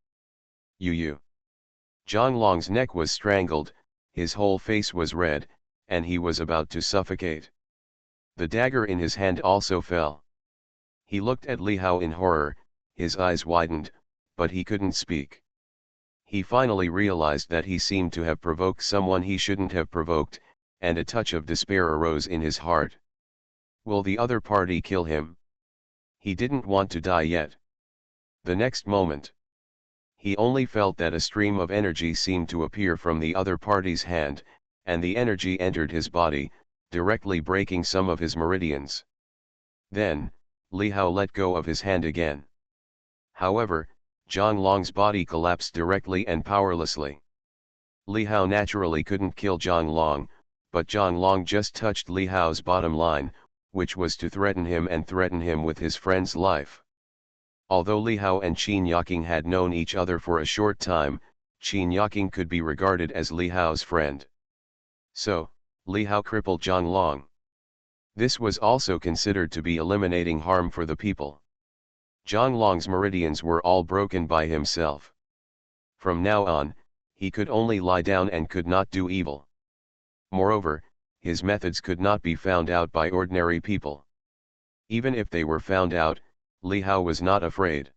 You. Zhang Long's neck was strangled, his whole face was red, and he was about to suffocate. The dagger in his hand also fell. He looked at Li Hao in horror, his eyes widened, but he couldn't speak. He finally realized that he seemed to have provoked someone he shouldn't have provoked, and a touch of despair arose in his heart. Will the other party kill him? He didn't want to die yet. The next moment, he only felt that a stream of energy seemed to appear from the other party's hand, and the energy entered his body, directly breaking some of his meridians. Then, Li Hao let go of his hand again. However, Zhang Long's body collapsed directly and powerlessly. Li Hao naturally couldn't kill Zhang Long, but Zhang Long just touched Li Hao's bottom line, which was to threaten him and threaten him with his friend's life. Although Li Hao and Qin Yaking had known each other for a short time, Qin Yaking could be regarded as Li Hao's friend. So, Li Hao crippled Zhang Long. This was also considered to be eliminating harm for the people. Zhang Long's meridians were all broken by himself. From now on, he could only lie down and could not do evil. Moreover, his methods could not be found out by ordinary people. Even if they were found out, Li Hao was not afraid.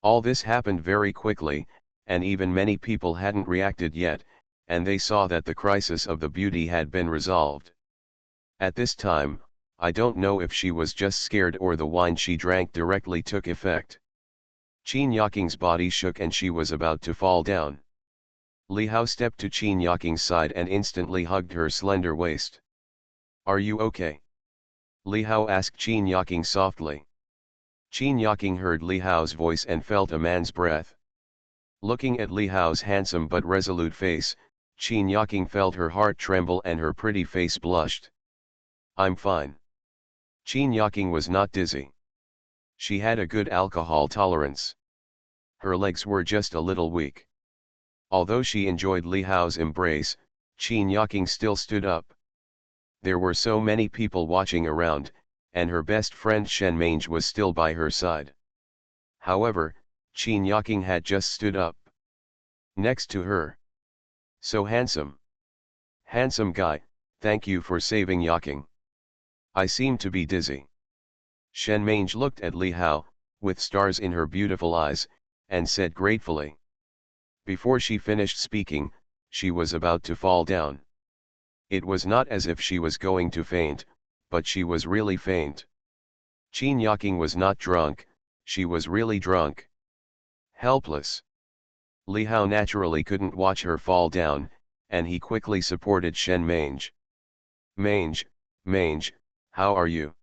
All this happened very quickly, and even many people hadn't reacted yet, and they saw that the crisis of the beauty had been resolved. At this time, I don't know if she was just scared or the wine she drank directly took effect. Qin Yaking's body shook and she was about to fall down. Li Hao stepped to Qin Yaking's side and instantly hugged her slender waist. Are you okay? Li Hao asked Qin Yaking softly. Qin Yaking heard Li Hao's voice and felt a man's breath. Looking at Li Hao's handsome but resolute face, Qin Yaking felt her heart tremble and her pretty face blushed. I'm fine. Qin Yaking was not dizzy. She had a good alcohol tolerance. Her legs were just a little weak. Although she enjoyed Li Hao's embrace, Qin Yaking still stood up. There were so many people watching around, and her best friend Shen Mange was still by her side. However, Qin Yaking had just stood up. Next to her. So handsome. Handsome guy, thank you for saving Yaking. I seem to be dizzy. Shen Mange looked at Li Hao, with stars in her beautiful eyes, and said gratefully. Before she finished speaking, she was about to fall down. It was not as if she was going to faint, but she was really faint. Qin Yaking was not drunk, she was really drunk. Helpless. Li Hao naturally couldn't watch her fall down, and he quickly supported Shen Mange. Mange, how are you?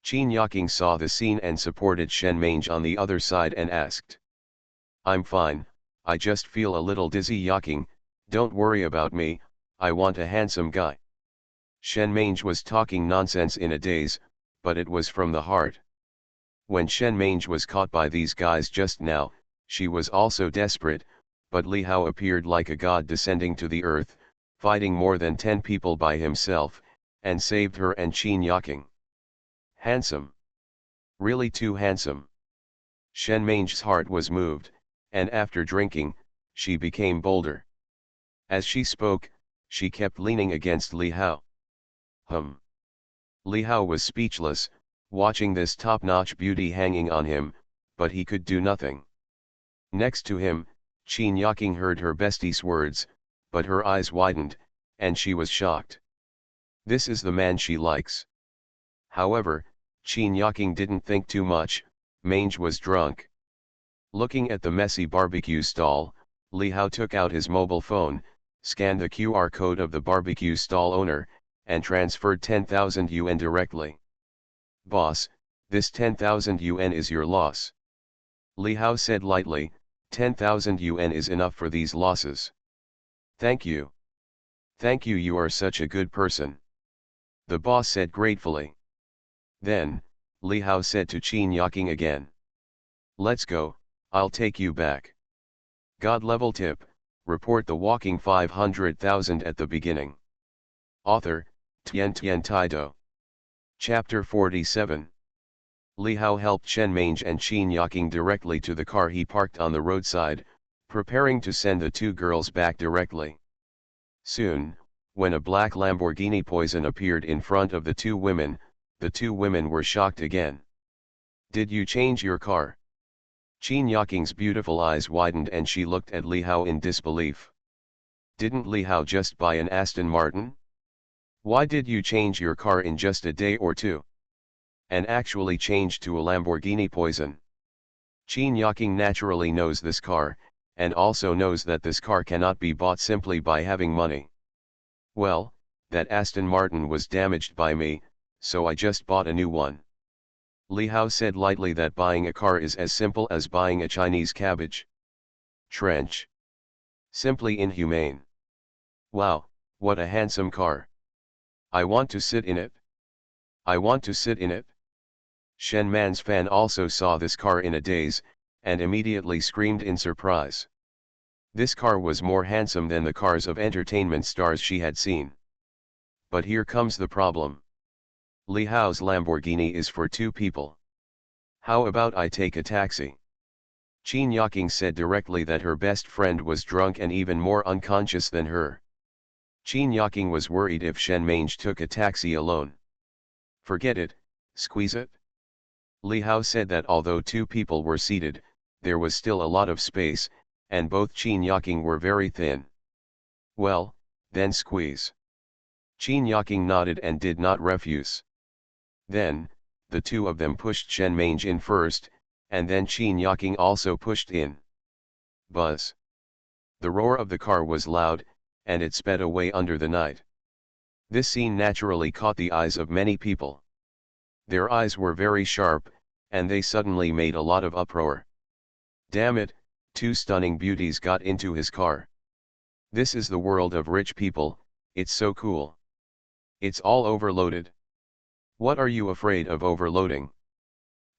Qin Yaking saw the scene and supported Shen Mange on the other side and asked. I'm fine, I just feel a little dizzy. Yaking, don't worry about me, I want a handsome guy. Shen Mange was talking nonsense in a daze, but it was from the heart. When Shen Mange was caught by these guys just now, she was also desperate, but Li Hao appeared like a god descending to the earth, fighting more than 10 people by himself, and saved her and Qin Yaking. Handsome. Really too handsome. Shen Mange's heart was moved, and after drinking, she became bolder. As she spoke, she kept leaning against Li Hao. Li Hao was speechless, watching this top-notch beauty hanging on him, but he could do nothing. Next to him, Qin Yaking heard her bestie's words, but her eyes widened, and she was shocked. This is the man she likes. However, Qin Yaking didn't think too much. Mange was drunk. Looking at the messy barbecue stall, Li Hao took out his mobile phone, scanned the QR code of the barbecue stall owner, and transferred 10,000 yuan directly. Boss, this 10,000 yuan is your loss. Li Hao said lightly, 10,000 yuan is enough for these losses. Thank you. Thank you, you are such a good person. The boss said gratefully. Then, Li Hao said to Qin Yaking again. Let's go, I'll take you back. God level tip, report the walking 500,000 at the beginning. Author, Tian Tian Taido. Chapter 47. Li Hao helped Shen Mange and Qin Yaking directly to the car he parked on the roadside, preparing to send the two girls back directly. Soon, when a black Lamborghini Poison appeared in front of the two women were shocked again. Did you change your car? Qin Yaking's beautiful eyes widened and she looked at Li Hao in disbelief. Didn't Li Hao just buy an Aston Martin? Why did you change your car in just a day or two? And actually change to a Lamborghini Poison? Qin Yaking naturally knows this car, and also knows that this car cannot be bought simply by having money. Well, that Aston Martin was damaged by me, so I just bought a new one. Li Hao said lightly that buying a car is as simple as buying a Chinese cabbage trench. Simply inhumane. Wow, what a handsome car. I want to sit in it. I want to sit in it. Shen Man's fan also saw this car in a daze, and immediately screamed in surprise. This car was more handsome than the cars of entertainment stars she had seen. But here comes the problem. Li Hao's Lamborghini is for two people. How about I take a taxi? Qin Yaking said directly that her best friend was drunk and even more unconscious than her. Qin Yaking was worried if Shen Mange took a taxi alone. Forget it, squeeze it. Li Hao said that although two people were seated, there was still a lot of space, and both Qin Yaking were very thin. Well, then squeeze. Qin Yaking nodded and did not refuse. Then, the two of them pushed Shen Mange in first, and then Qin Yaking also pushed in. Buzz. The roar of the car was loud, and it sped away under the night. This scene naturally caught the eyes of many people. Their eyes were very sharp, and they suddenly made a lot of uproar. Damn it, two stunning beauties got into his car. This is the world of rich people, it's so cool. It's all overloaded. What are you afraid of overloading?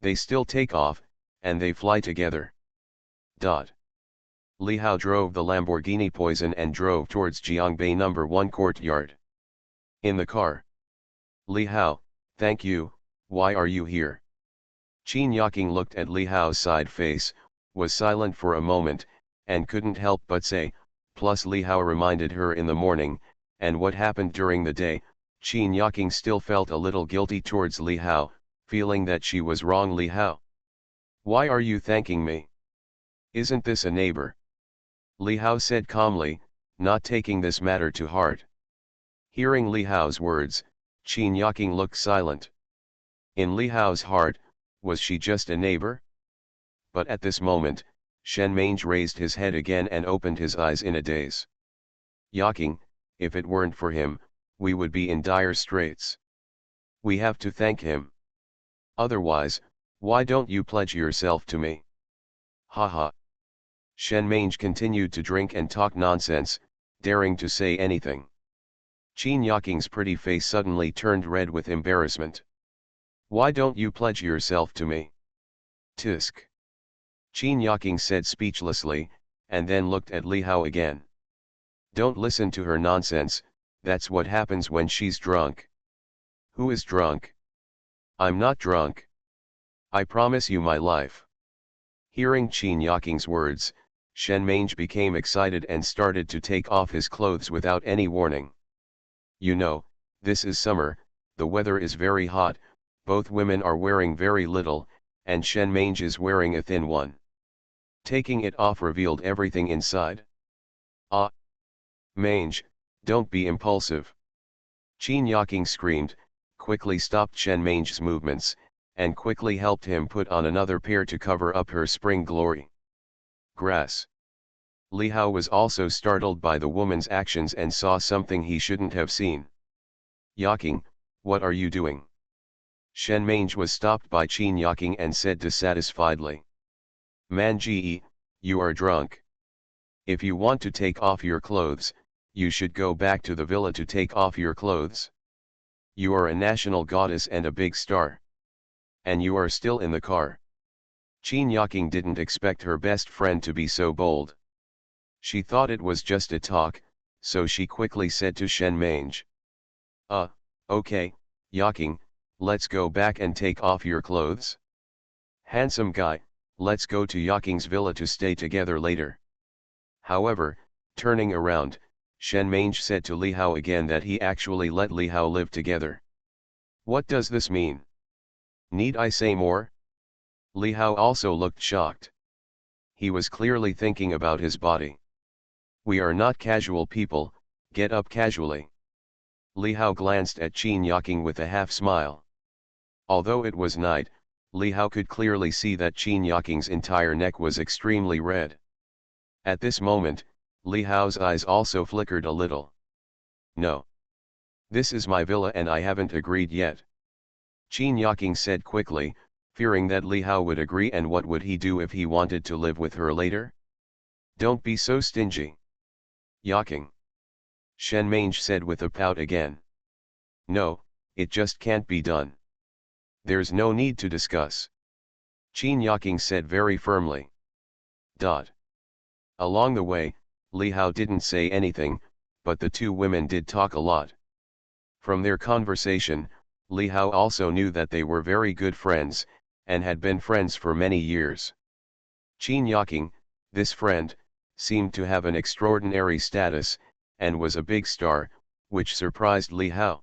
They still take off, and they fly together. Li Hao drove the Lamborghini Poison and drove towards Jiangbei No. 1 courtyard. In the car. Li Hao, thank you, why are you here? Qin Yaking looked at Li Hao's side face, was silent for a moment, and couldn't help but say, plus Li Hao reminded her in the morning, and what happened during the day. Qin Yaking still felt a little guilty towards Li Hao, feeling that she was wrong. Li Hao. Why are you thanking me? Isn't this a neighbor? Li Hao said calmly, not taking this matter to heart. Hearing Li Hao's words, Qin Yaking looked silent. In Li Hao's heart, was she just a neighbor? But at this moment, Shen Mange raised his head again and opened his eyes in a daze. Yaking, if it weren't for him, we would be in dire straits. We have to thank him. Otherwise, why don't you pledge yourself to me? Haha. Shen Mange continued to drink and talk nonsense, daring to say anything. Qin Yaking's pretty face suddenly turned red with embarrassment. Why don't you pledge yourself to me? Tisk. Qin Yaking said speechlessly, and then looked at Li Hao again. Don't listen to her nonsense, that's what happens when she's drunk. Who is drunk? I'm not drunk. I promise you my life. Hearing Qin Yaking's words, Shen Mange became excited and started to take off his clothes without any warning. You know, this is summer, the weather is very hot, both women are wearing very little, and Shen Mange is wearing a thin one. Taking it off revealed everything inside. Ah! Mange, don't be impulsive. Qin Yaking screamed, quickly stopped Shen Mange's movements, and quickly helped him put on another pair to cover up her spring glory. Grass. Li Hao was also startled by the woman's actions and saw something he shouldn't have seen. Yaking, what are you doing? Shen Mange was stopped by Qin Yaking and said dissatisfiedly. Manji, you are drunk. If you want to take off your clothes, you should go back to the villa to take off your clothes. You are a national goddess and a big star. And you are still in the car. Qin Yaking didn't expect her best friend to be so bold. She thought it was just a talk, so she quickly said to Shen Mange. Okay, Yaking, let's go back and take off your clothes. Handsome guy, let's go to Yaking's villa to stay together later. However, turning around, Shen Mange said to Li Hao again that he actually let Li Hao live together. What does this mean? Need I say more? Li Hao also looked shocked. He was clearly thinking about his body. We are not casual people, get up casually. Li Hao glanced at Qin Yaking with a half smile. Although it was night, Li Hao could clearly see that Qin Yaking's entire neck was extremely red. At this moment, Li Hao's eyes also flickered a little. No. This is my villa and I haven't agreed yet. Qin Yaking said quickly, fearing that Li Hao would agree, and what would he do if he wanted to live with her later? Don't be so stingy. Yaking. Shen Mange said with a pout again. No, it just can't be done. There's no need to discuss. Qin Yaking said very firmly. Along the way, Li Hao didn't say anything, but the two women did talk a lot. From their conversation, Li Hao also knew that they were very good friends, and had been friends for many years. Qin Yaking, this friend, seemed to have an extraordinary status, and was a big star, which surprised Li Hao.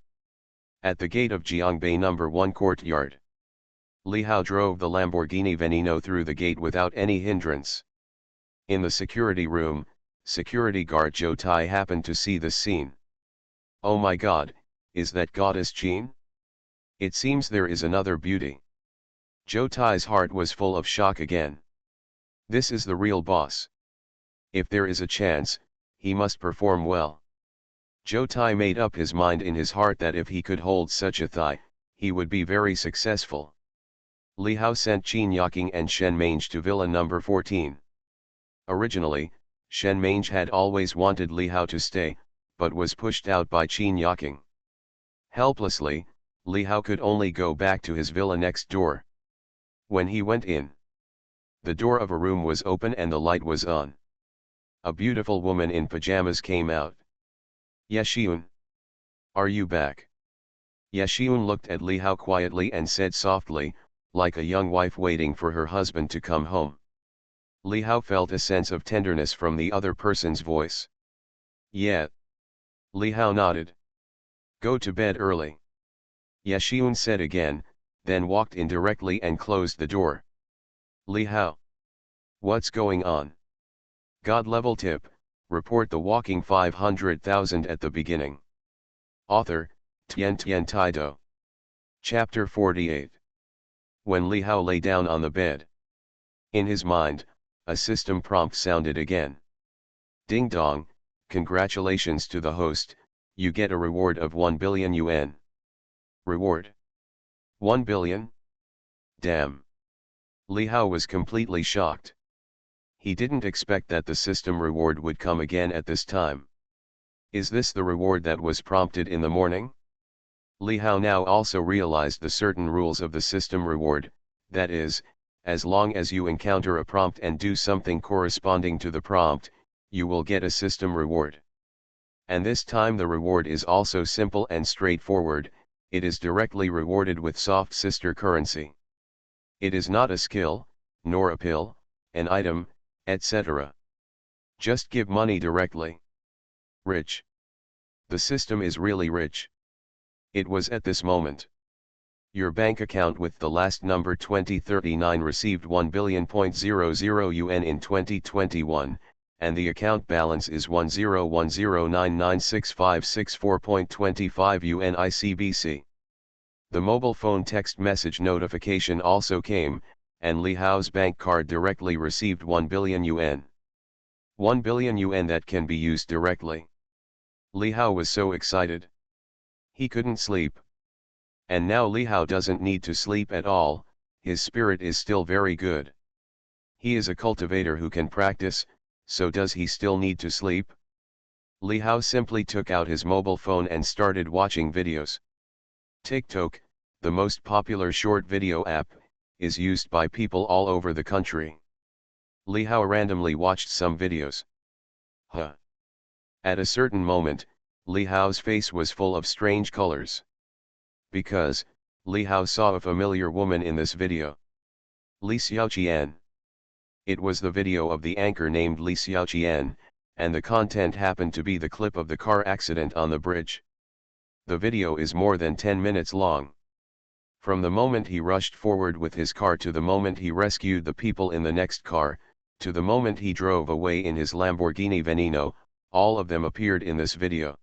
At the gate of Jiangbei No. 1 courtyard, Li Hao drove the Lamborghini Veneno through the gate without any hindrance. In the security room, security guard Zhou Tai happened to see this scene. Oh my god, is that goddess Qin? It seems there is another beauty. Zhou Tai's heart was full of shock again. This is the real boss. If there is a chance, he must perform well. Zhou Tai made up his mind in his heart that if he could hold such a thigh, he would be very successful. Li Hao sent Qin Yaking and Shen Mange to Villa No. 14. Originally, Shen Mange had always wanted Li Hao to stay, but was pushed out by Qin Yaking. Helplessly, Li Hao could only go back to his villa next door. When he went in, the door of a room was open and the light was on. A beautiful woman in pajamas came out. Yeshiun. Are you back? Yeshiun looked at Li Hao quietly and said softly, like a young wife waiting for her husband to come home. Li Hao felt a sense of tenderness from the other person's voice. Yeah. Li Hao nodded. Go to bed early. Yeshiun said again, then walked in directly and closed the door. Li Hao. What's going on? God level tip, report the walking 500,000 at the beginning. Author, Tian Taido. Chapter 48. When Li Hao lay down on the bed. In his mind, a system prompt sounded again. Ding dong, congratulations to the host, you get a reward of 1 billion yuan. Reward? 1 billion? Damn. Li Hao was completely shocked. He didn't expect that the system reward would come again at this time. Is this the reward that was prompted in the morning? Li Hao now also realized the certain rules of the system reward, that is, as long as you encounter a prompt and do something corresponding to the prompt, you will get a system reward. And this time the reward is also simple and straightforward, it is directly rewarded with soft sister currency. It is not a skill, nor a pill, an item, etc. Just give money directly. Rich. The system is really rich. It was at this moment. Your bank account with the last number 2039 received 1 billion.00 yuan in 2021, and the account balance is 1010996564.25 yuan ICBC. The mobile phone text message notification also came, and Li Hao's bank card directly received 1 billion yuan. 1 billion yuan that can be used directly. Li Hao was so excited. He couldn't sleep. And now Li Hao doesn't need to sleep at all, his spirit is still very good. He is a cultivator who can practice, so does he still need to sleep? Li Hao simply took out his mobile phone and started watching videos. TikTok, the most popular short video app, is used by people all over the country. Li Hao randomly watched some videos. At a certain moment, Li Hao's face was full of strange colors. Because, Li Hao saw a familiar woman in this video. Li Xiaoqian. It was the video of the anchor named Li Xiaoqian, and the content happened to be the clip of the car accident on the bridge. The video is more than 10 minutes long. From the moment he rushed forward with his car to the moment he rescued the people in the next car, to the moment he drove away in his Lamborghini Veneno, all of them appeared in this video.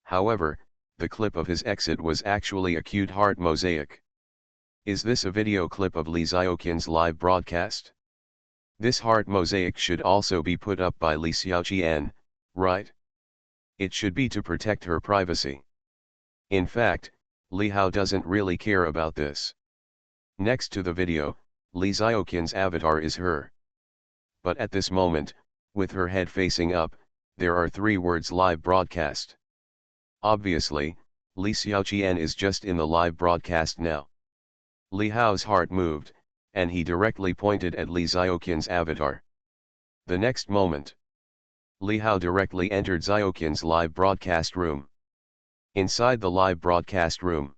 However, the clip of his exit was actually a cute heart mosaic. Is this a video clip of Li Xiaoqian's live broadcast? This heart mosaic should also be put up by Li Xiaoqian, right? It should be to protect her privacy. In fact, Li Hao doesn't really care about this. Next to the video, Li Xiaoqian's avatar is her. But at this moment, with her head facing up, there are 3 words live broadcast. Obviously, Li Xiaoqian is just in the live broadcast now. Li Hao's heart moved, and he directly pointed at Li Xiaoqian's avatar. The next moment, Li Hao directly entered Xiaoqian's live broadcast room. Inside the live broadcast room,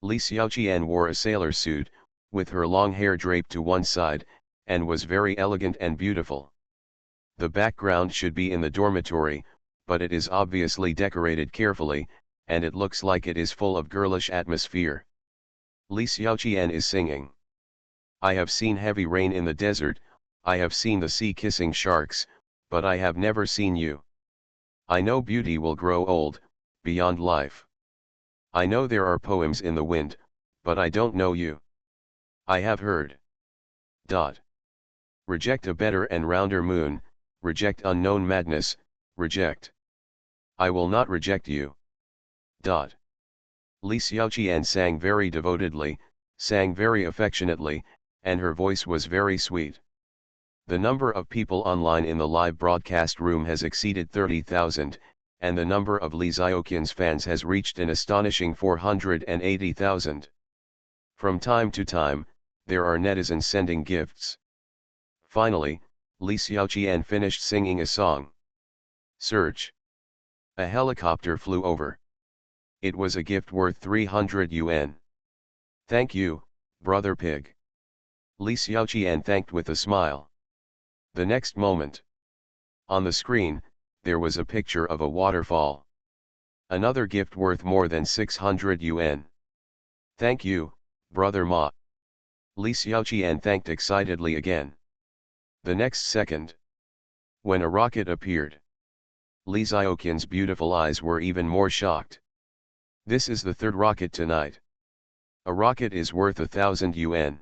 Li Xiaoqian wore a sailor suit, with her long hair draped to one side, and was very elegant and beautiful. The background should be in the dormitory, but it is obviously decorated carefully, and it looks like it is full of girlish atmosphere. Li Xiaoqian is singing. I have seen heavy rain in the desert, I have seen the sea kissing sharks, but I have never seen you. I know beauty will grow old, beyond life. I know there are poems in the wind, but I don't know you. I have heard. Reject a better and rounder moon, reject unknown madness, reject. I will not reject you. Li Xiaoqian sang very devotedly, sang very affectionately, and her voice was very sweet. The number of people online in the live broadcast room has exceeded 30,000, and the number of Li Xiaoqian's fans has reached an astonishing 480,000. From time to time, there are netizens sending gifts. Finally, Li Xiaoqian finished singing a song. Search. A helicopter flew over. It was a gift worth 300 yuan. Thank you, brother pig. Li Xiaoqian thanked with a smile. The next moment, on the screen, there was a picture of a waterfall. Another gift worth more than 600 yuan. Thank you, brother Ma. Li Xiaoqian thanked excitedly again. The next second, when a rocket appeared, Li Xiaoqian's beautiful eyes were even more shocked. This is the 3rd rocket tonight. A rocket is worth 1,000 yuan.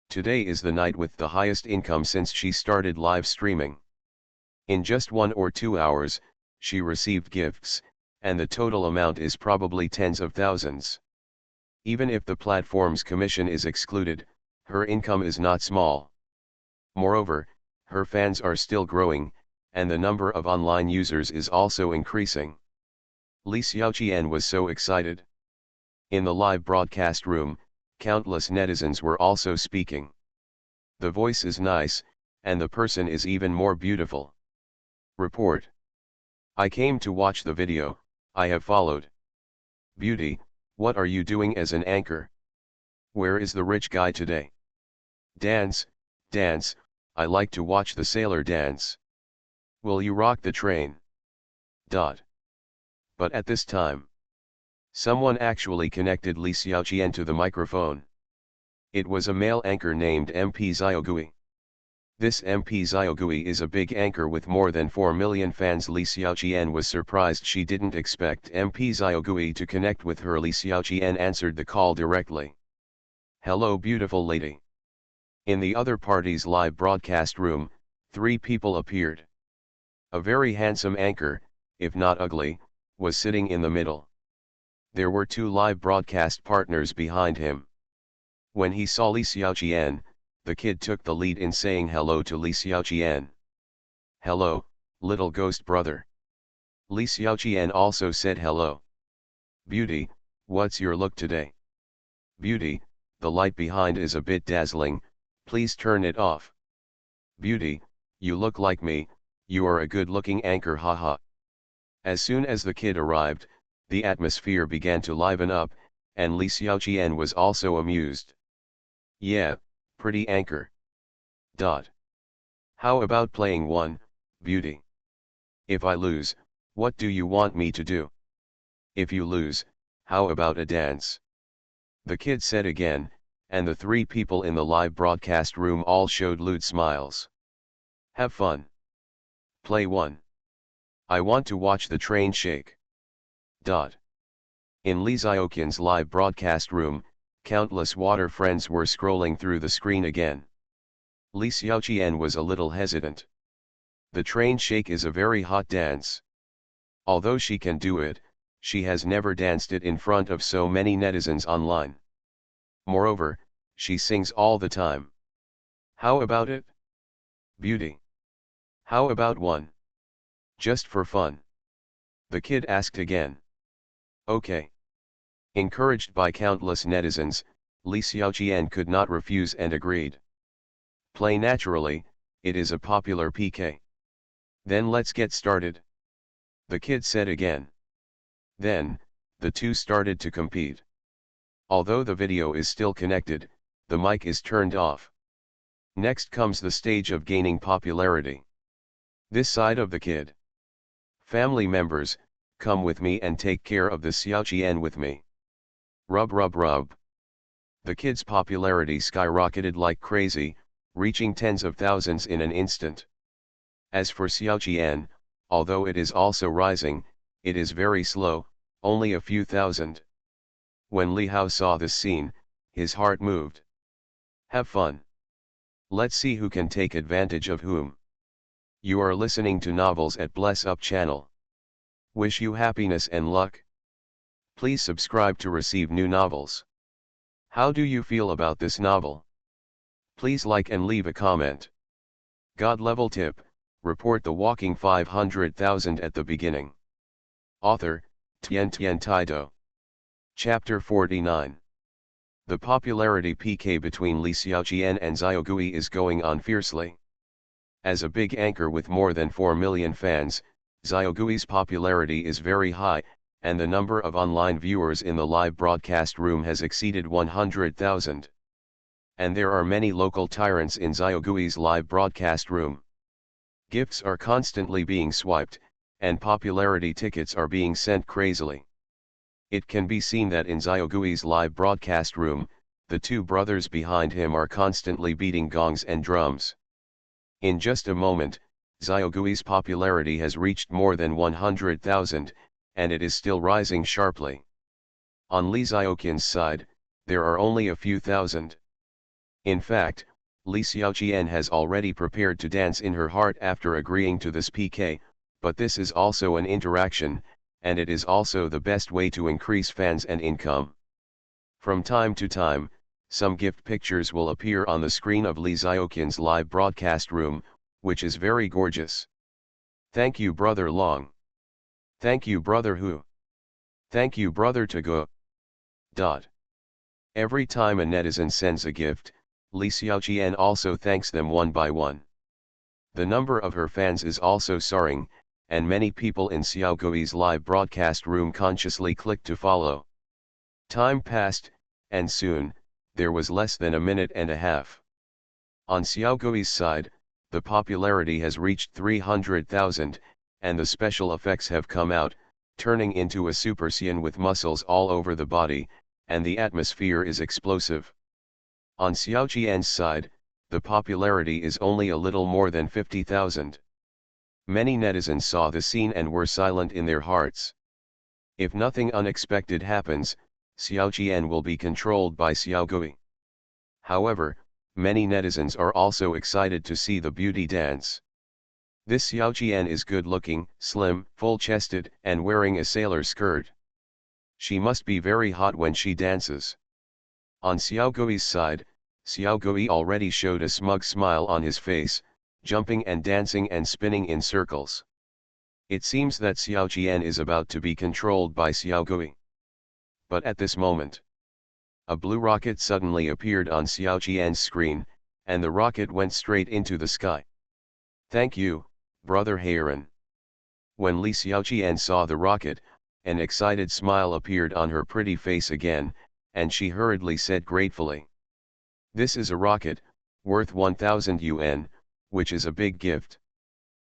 Today is the night with the highest income since she started live streaming. In just 1 or 2 hours, she received gifts, and the total amount is probably tens of thousands. Even if the platform's commission is excluded, her income is not small. Moreover, her fans are still growing, and the number of online users is also increasing. Li Xiaoqian was so excited. In the live broadcast room, countless netizens were also speaking. The voice is nice, and the person is even more beautiful. Report. I came to watch the video, I have followed. Beauty, what are you doing as an anchor? Where is the rich guy today? Dance, dance, I like to watch the sailor dance. Will you rock the train? Dot. But at this time, someone actually connected Li Xiaoqian to the microphone. It was a male anchor named MP Xiaogui. This MP Xiaogui is a big anchor with more than 4 million fans. Li Xiaoqian was surprised. She didn't expect MP Xiaogui to connect with her. Li Xiaoqian answered the call directly. Hello beautiful lady. In the other party's live broadcast room, 3 people appeared. A very handsome anchor, if not ugly, was sitting in the middle. There were 2 live broadcast partners behind him. When he saw Li Xiaoqian, the kid took the lead in saying hello to Li Xiaoqian. Hello, little ghost brother. Li Xiaoqian also said hello. Beauty, what's your look today? Beauty, the light behind is a bit dazzling, please turn it off. Beauty, you look like me, you are a good-looking anchor haha. As soon as the kid arrived, the atmosphere began to liven up, and Li Xiaoqian was also amused. Yeah, pretty anchor. Dot. How about playing one, beauty? If I lose, what do you want me to do? If you lose, how about a dance? The kid said again, and the 3 people in the live broadcast room all showed lewd smiles. Have fun. Play one. I want to watch the train shake. Dot. In Li Xiaoqian's live broadcast room, countless water friends were scrolling through the screen again. Li Xiaoqian was a little hesitant. The train shake is a very hot dance. Although she can do it, she has never danced it in front of so many netizens online. Moreover, she sings all the time. How about it? Beauty. How about one? Just for fun. The kid asked again. Okay. Encouraged by countless netizens, Li Xiaoqian could not refuse and agreed. Play naturally, it is a popular PK. Then let's get started. The kid said again. Then, the 2 started to compete. Although the video is still connected, the mic is turned off. Next comes the stage of gaining popularity. This side of the kid. Family members, come with me and take care of the Xiaoqian with me. Rub rub rub. The kid's popularity skyrocketed like crazy, reaching tens of thousands in an instant. As for Xiaoqian, although it is also rising, it is very slow, only a few thousand. When Li Hao saw this scene, his heart moved. Have fun. Let's see who can take advantage of whom. You are listening to Novels at Bless Up channel. Wish you happiness and luck. Please subscribe to receive new novels. How do you feel about this novel? Please like and leave a comment. God level tip, report the walking 500,000 at the beginning. Author, Tian Tian Taido. Chapter 49. The popularity PK between Li Xiaoqian and Xiaogui is going on fiercely. As a big anchor with more than 4 million fans, Xiaogui's popularity is very high, and the number of online viewers in the live broadcast room has exceeded 100,000. And there are many local tyrants in Xiaogui's live broadcast room. Gifts are constantly being swiped, and popularity tickets are being sent crazily. It can be seen that in Xiaogui's live broadcast room, the 2 brothers behind him are constantly beating gongs and drums. In just a moment, Xiaogui's popularity has reached more than 100,000, and it is still rising sharply. On Li Xiaoqian's side, there are only a few thousand. In fact, Li Xiaoqian has already prepared to dance in her heart after agreeing to this PK, but this is also an interaction, and it is also the best way to increase fans and income. From time to time, some gift pictures will appear on the screen of Li Xiaoqian's live broadcast room, which is very gorgeous. Thank you brother Long. Thank you brother Hu. Thank you brother Tago. Every time a netizen sends a gift, Li Xiaoqian also thanks them one by one. The number of her fans is also soaring, and many people in Xiaogui's live broadcast room consciously clicked to follow. Time passed, and soon, there was less than a minute and a half. On Xiaogui's side, the popularity has reached 300,000, and the special effects have come out, turning into a Super Saiyan with muscles all over the body, and the atmosphere is explosive. On Xiaoqian's side, the popularity is only a little more than 50,000. Many netizens saw the scene and were silent in their hearts. If nothing unexpected happens, Xiaoqian will be controlled by Xiaogui. However, many netizens are also excited to see the beauty dance. This Xiaoqian is good-looking, slim, full-chested, and wearing a sailor skirt. She must be very hot when she dances. On Xiaogui's side, Xiaogui already showed a smug smile on his face, jumping and dancing and spinning in circles. It seems that Xiaoqian is about to be controlled by Xiaogui. But at this moment, a blue rocket suddenly appeared on Xiaoqian's screen, and the rocket went straight into the sky. "Thank you, Brother Heiran." When Li Xiaoqian saw the rocket, an excited smile appeared on her pretty face again, and she hurriedly said gratefully, "This is a rocket, worth 1,000 yuan, which is a big gift."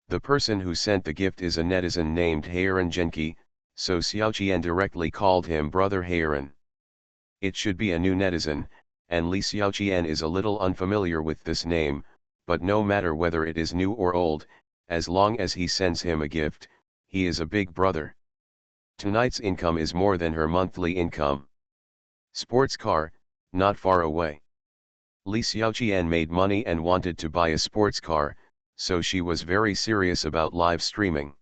The person who sent the gift is a netizen named Heiran Genki, so Xiaoqian directly called him Brother Heiran. It should be a new netizen, and Li Xiaoqian is a little unfamiliar with this name, but no matter whether it is new or old, as long as he sends him a gift, he is a big brother. Tonight's income is more than her monthly income. Sports car, not far away. Li Xiaoqian made money and wanted to buy a sports car, so she was very serious about live streaming.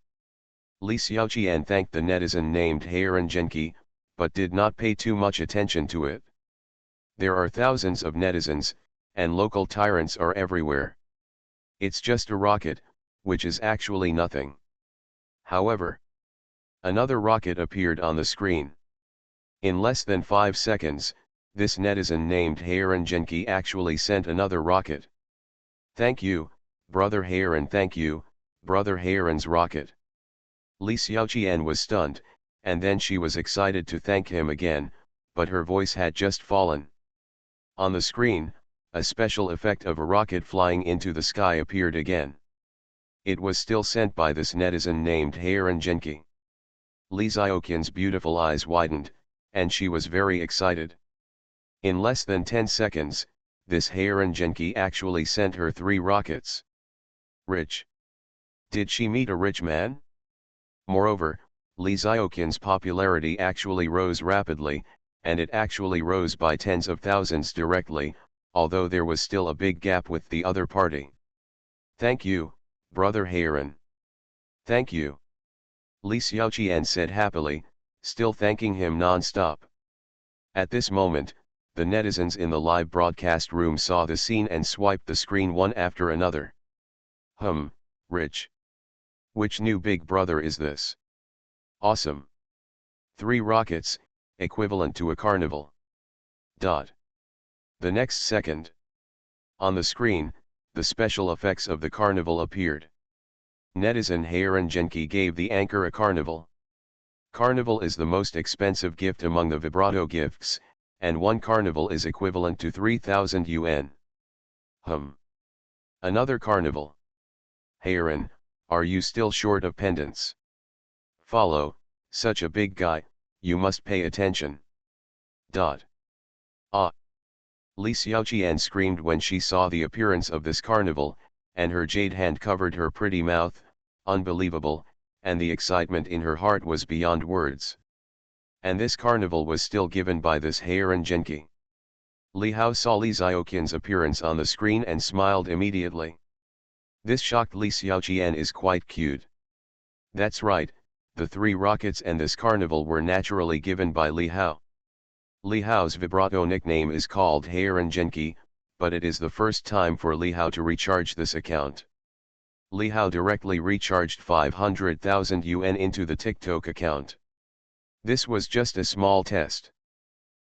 Li Xiaoqian thanked the netizen named Heiran Genki, but did not pay too much attention to it. There are thousands of netizens, and local tyrants are everywhere. It's just a rocket, which is actually nothing. However, another rocket appeared on the screen. In less than 5 seconds, this netizen named Heiran Genki actually sent another rocket. "Thank you, Brother Heiran." "Thank you, Brother Heiran's rocket." Li Xiaoqian was stunned, and then she was excited to thank him again, but her voice had just fallen. On the screen, a special effect of a rocket flying into the sky appeared again. It was still sent by this netizen named Heiran Genki. Li Xiaoqian's beautiful eyes widened, and she was very excited. In less than 10 seconds, this Heiran Genki actually sent her 3 rockets. Rich. Did she meet a rich man? Moreover, Li Xiaoqian's popularity actually rose rapidly, and it actually rose by tens of thousands directly, although there was still a big gap with the other party. "Thank you, Brother Heiran." "Thank you." Li Xiaoqian said happily, still thanking him non-stop. At this moment, the netizens in the live broadcast room saw the scene and swiped the screen one after another. Rich. Which new big brother is this? Awesome. 3 rockets, equivalent to a carnival. The next second, on the screen, the special effects of the carnival appeared. Netizen Heiran Genki gave the anchor a carnival. Carnival is the most expensive gift among the vibrato gifts, and 1 carnival is equivalent to 3,000 yuan. Another carnival. Heiran, are you still short of pendants? Follow, such a big guy, you must pay attention. Ah! Li Xiaoqian screamed when she saw the appearance of this carnival, and her jade hand covered her pretty mouth. Unbelievable, and the excitement in her heart was beyond words. And this carnival was still given by this Heiran Genki. Li Hao saw Li Xiaoqian's appearance on the screen and smiled immediately. This shocked Li Xiaoqian is quite cute. That's right, the 3 rockets and this carnival were naturally given by Li Hao. Li Hao's vibrato nickname is called Heiran Genki, but it is the first time for Li Hao to recharge this account. Li Hao directly recharged 500,000 yuan into the TikTok account. This was just a small test.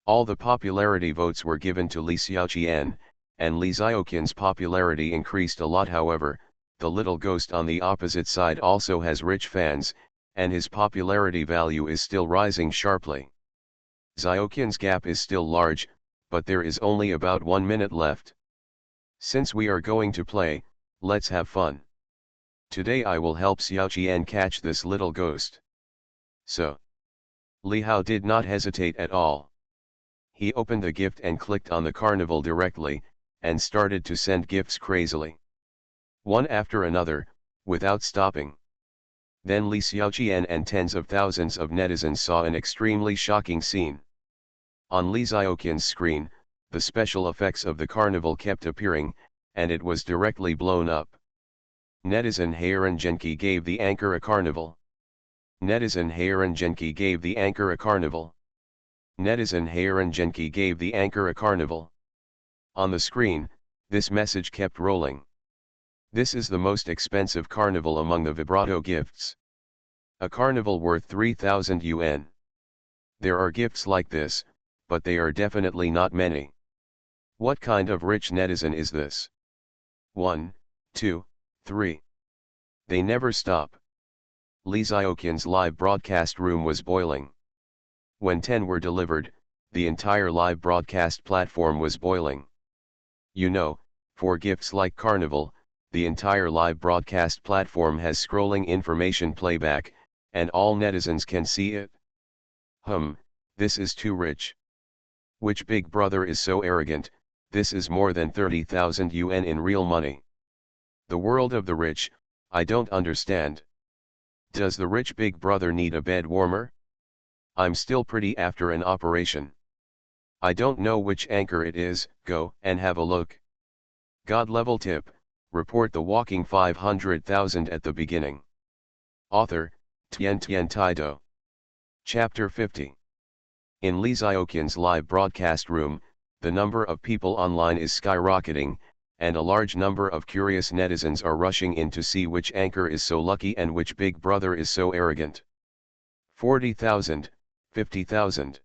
All the popularity votes were given to Li Xiaoqian, and Lee Xiaoqian's popularity increased a lot. However, the little ghost on the opposite side also has rich fans, and his popularity value is still rising sharply. Xiaoqian's gap is still large, but there is only about 1 minute left. Since we are going to play, let's have fun. Today I will help Xiaoqian catch this little ghost. So, Li Hao did not hesitate at all. He opened the gift and clicked on the carnival directly, and started to send gifts crazily. One after another, without stopping. Then Li Xiaoqian and tens of thousands of netizens saw an extremely shocking scene. On Li Xiaoqian's screen, the special effects of the carnival kept appearing, and it was directly blown up. Netizen Heiran Genki gave the anchor a carnival. Netizen Heiran Genki gave the anchor a carnival. Netizen Heiran Genki gave the anchor a carnival. On the screen, this message kept rolling. This is the most expensive carnival among the vibrato gifts. A carnival worth 3,000 yuan. There are gifts like this, but they are definitely not many. What kind of rich netizen is this? 1, 2, 3. They never stop. Li Xiaoqian's live broadcast room was boiling. When 10 were delivered, the entire live broadcast platform was boiling. You know, for gifts like Carnival, the entire live broadcast platform has scrolling information playback, and all netizens can see it. This is too rich. Which big brother is so arrogant? This is more than 30,000 yuan in real money. The world of the rich, I don't understand. Does the rich big brother need a bed warmer? I'm still pretty after an operation. I don't know which anchor it is. Go and have a look. God level tip, report the walking 500,000 at the beginning. Author, Tian Taido. Chapter 50. In Li Xiaoqian's live broadcast room, the number of people online is skyrocketing, and a large number of curious netizens are rushing in to see which anchor is so lucky and which big brother is so arrogant. 40,000, 50,000.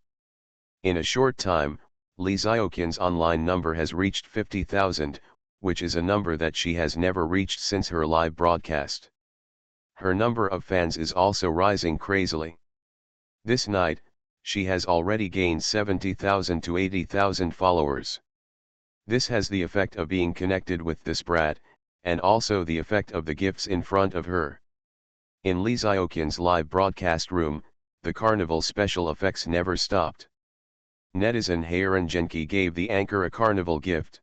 In a short time, Li Xiaoqian's online number has reached 50,000, which is a number that she has never reached since her live broadcast. Her number of fans is also rising crazily. This night, she has already gained 70,000 to 80,000 followers. This has the effect of being connected with this brat, and also the effect of the gifts in front of her. In Li Xiaoqian's live broadcast room, the carnival special effects never stopped. Netizen Heiran Genki gave the anchor a carnival gift.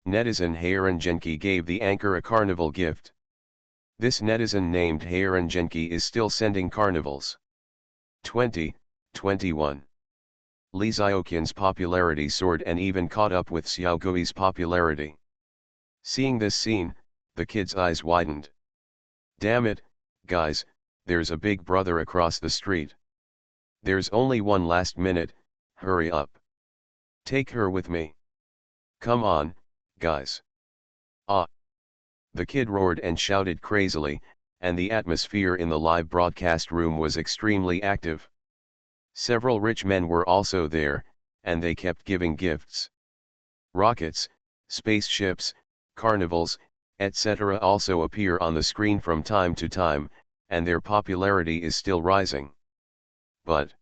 Netizen Heiran Genki gave the anchor a carnival gift. This netizen named Heiran Genki is still sending carnivals. 20, 21. Li Xiaoqian's popularity soared and even caught up with Xiaogui's popularity. Seeing this scene, the kid's eyes widened. Damn it, guys, there's a big brother across the street. There's only one last minute, hurry up. Take her with me. Come on, guys. Ah! The kid roared and shouted crazily, and the atmosphere in the live broadcast room was extremely active. Several rich men were also there, and they kept giving gifts. Rockets, spaceships, carnivals, etc. also appear on the screen from time to time, and their popularity is still rising. But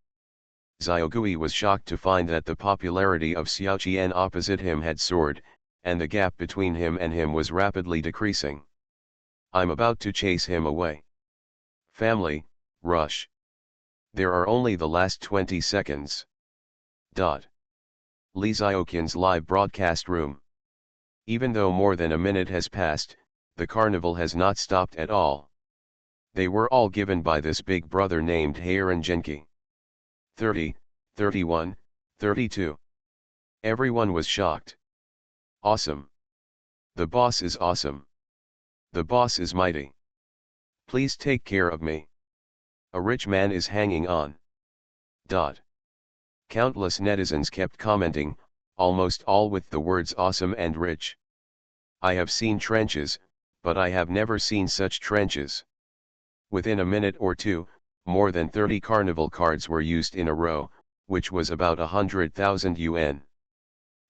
Xiaogui was shocked to find that the popularity of Xiaoqian opposite him had soared, and the gap between him and him was rapidly decreasing. I'm about to chase him away. Family, rush. There are only the last 20 seconds. Li Xiaoqian's live broadcast room. Even though more than a minute has passed, the carnival has not stopped at all. They were all given by this big brother named Heiran Genki. 30, 31, 32. Everyone was shocked. Awesome. The boss is awesome. The boss is mighty. Please take care of me. A rich man is hanging on. Countless netizens kept commenting, almost all with the words awesome and rich. I have seen trenches, but I have never seen such trenches. Within a minute or two, more than 30 carnival cards were used in a row, which was about 100,000 yuan.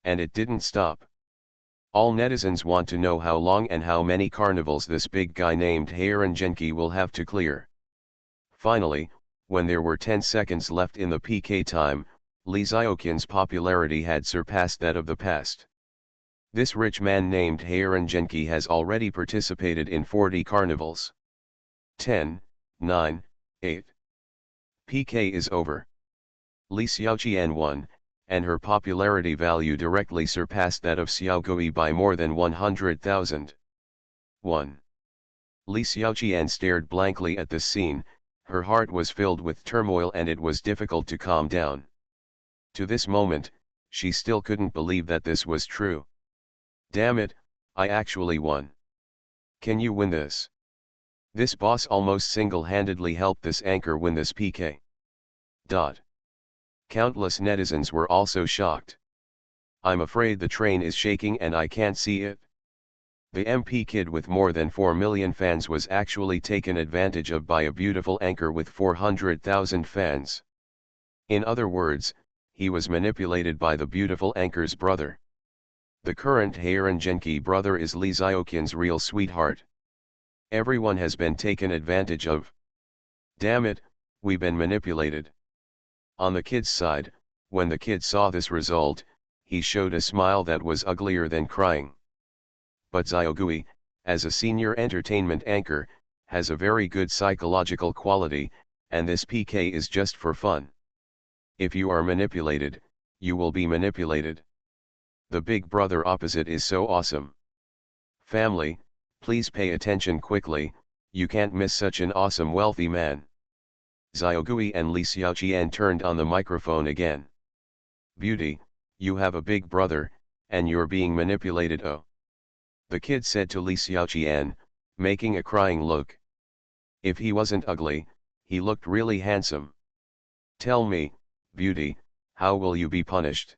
And it didn't stop. All netizens want to know how long and how many carnivals this big guy named Hayarangenki will have to clear. Finally, when there were 10 seconds left in the PK time, Lee Xiaoqian's popularity had surpassed that of the past. This rich man named Hayarangenki has already participated in 40 carnivals. 10, 9, 8. PK is over. Li Xiaoqian won, and her popularity value directly surpassed that of Xiao Gui by more than 100,000. 1. Li Xiaoqian stared blankly at this scene, her heart was filled with turmoil and it was difficult to calm down. To this moment, she still couldn't believe that this was true. Damn it, I actually won. Can you win this? This boss almost single-handedly helped this anchor win this PK. Countless netizens were also shocked. I'm afraid the train is shaking and I can't see it. The MP kid with more than 4 million fans was actually taken advantage of by a beautiful anchor with 400,000 fans. In other words, he was manipulated by the beautiful anchor's brother. The current Hayarangenki brother is Lee Xiaoqian's real sweetheart. Everyone has been taken advantage of. Damn it, we've been manipulated. On the kid's side, when the kid saw this result, he showed a smile that was uglier than crying. But Xiao Gui, as a senior entertainment anchor, has a very good psychological quality, and this PK is just for fun. If you are manipulated, you will be manipulated. The big brother opposite is so awesome. Family, please pay attention quickly, you can't miss such an awesome wealthy man. Xiao Gui and Li Xiaoqian turned on the microphone again. Beauty, you have a big brother, and you're being manipulated. Oh. The kid said to Li Xiaoqian, making a crying look. If he wasn't ugly, he looked really handsome. Tell me, Beauty, how will you be punished?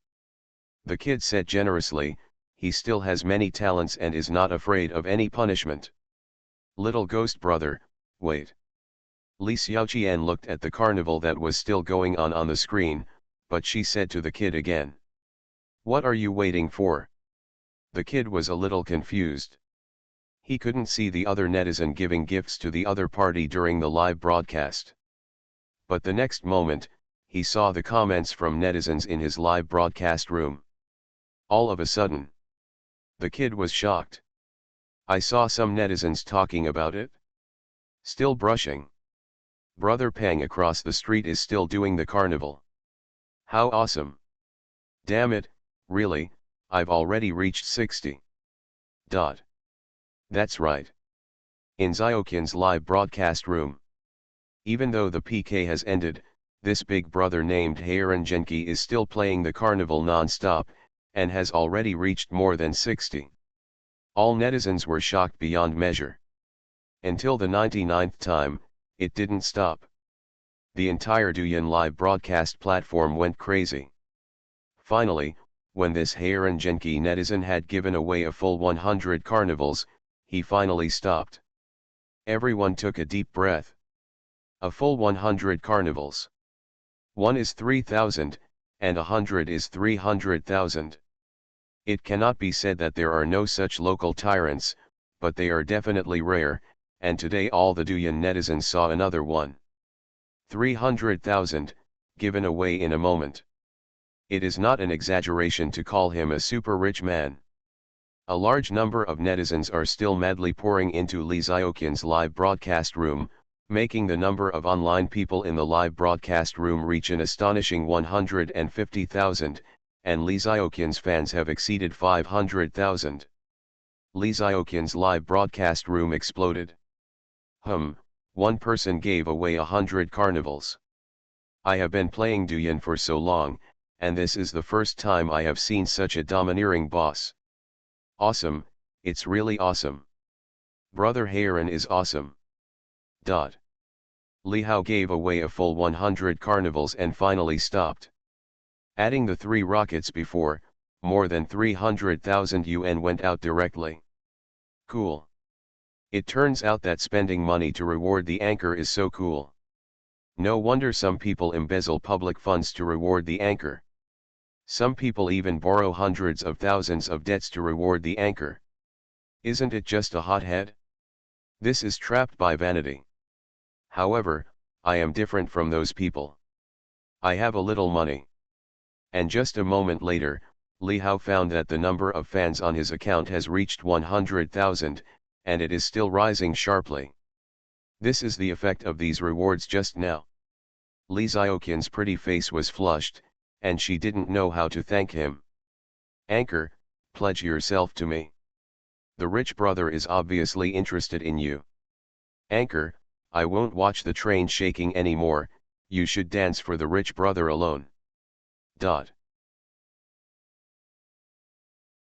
The kid said generously, he still has many talents and is not afraid of any punishment. Little ghost brother, wait. Li Xiaoqian looked at the carnival that was still going on the screen, but she said to the kid again. What are you waiting for? The kid was a little confused. He couldn't see the other netizen giving gifts to the other party during the live broadcast. But the next moment, he saw the comments from netizens in his live broadcast room. All of a sudden, the kid was shocked. I saw some netizens talking about it. Still brushing. Brother Peng across the street is still doing the carnival. How awesome. Damn it, really, I've already reached 60. That's right. In Xiaoqian's live broadcast room. Even though the PK has ended, this big brother named Hayarangenki is still playing the carnival non-stop, and has already reached more than 60. All netizens were shocked beyond measure. Until the 99th time, it didn't stop. The entire Douyin live broadcast platform went crazy. Finally, when this Hayarangenki netizen had given away a full 100 carnivals, he finally stopped. Everyone took a deep breath. A full 100 carnivals. 1 is 3,000, and 100 is 300,000. It cannot be said that there are no such local tyrants, but they are definitely rare, and today all the Douyin netizens saw another one. 300,000, given away in a moment. It is not an exaggeration to call him a super rich man. A large number of netizens are still madly pouring into Li Xiaoqian's live broadcast room, making the number of online people in the live broadcast room reach an astonishing 150,000, and Li Xiaoqian's fans have exceeded 500,000. Li Xiaoqian's live broadcast room exploded. One person gave away 100 carnivals. I have been playing Douyin for so long, and this is the first time I have seen such a domineering boss. Awesome, it's really awesome. Brother Hayaran is awesome. Li Hao gave away a full 100 carnivals and finally stopped. Adding the 3 rockets before, more than 300,000 yuan went out directly. Cool. It turns out that spending money to reward the anchor is so cool. No wonder some people embezzle public funds to reward the anchor. Some people even borrow hundreds of thousands of debts to reward the anchor. Isn't it just a hothead? This is trapped by vanity. However, I am different from those people. I have a little money. And just a moment later, Li Hao found that the number of fans on his account has reached 100,000, and it is still rising sharply. This is the effect of these rewards just now. Li Xiaoqian's pretty face was flushed, and she didn't know how to thank him. Anchor, pledge yourself to me. The rich brother is obviously interested in you. Anchor, I won't watch the train shaking anymore, you should dance for the rich brother alone. Dot.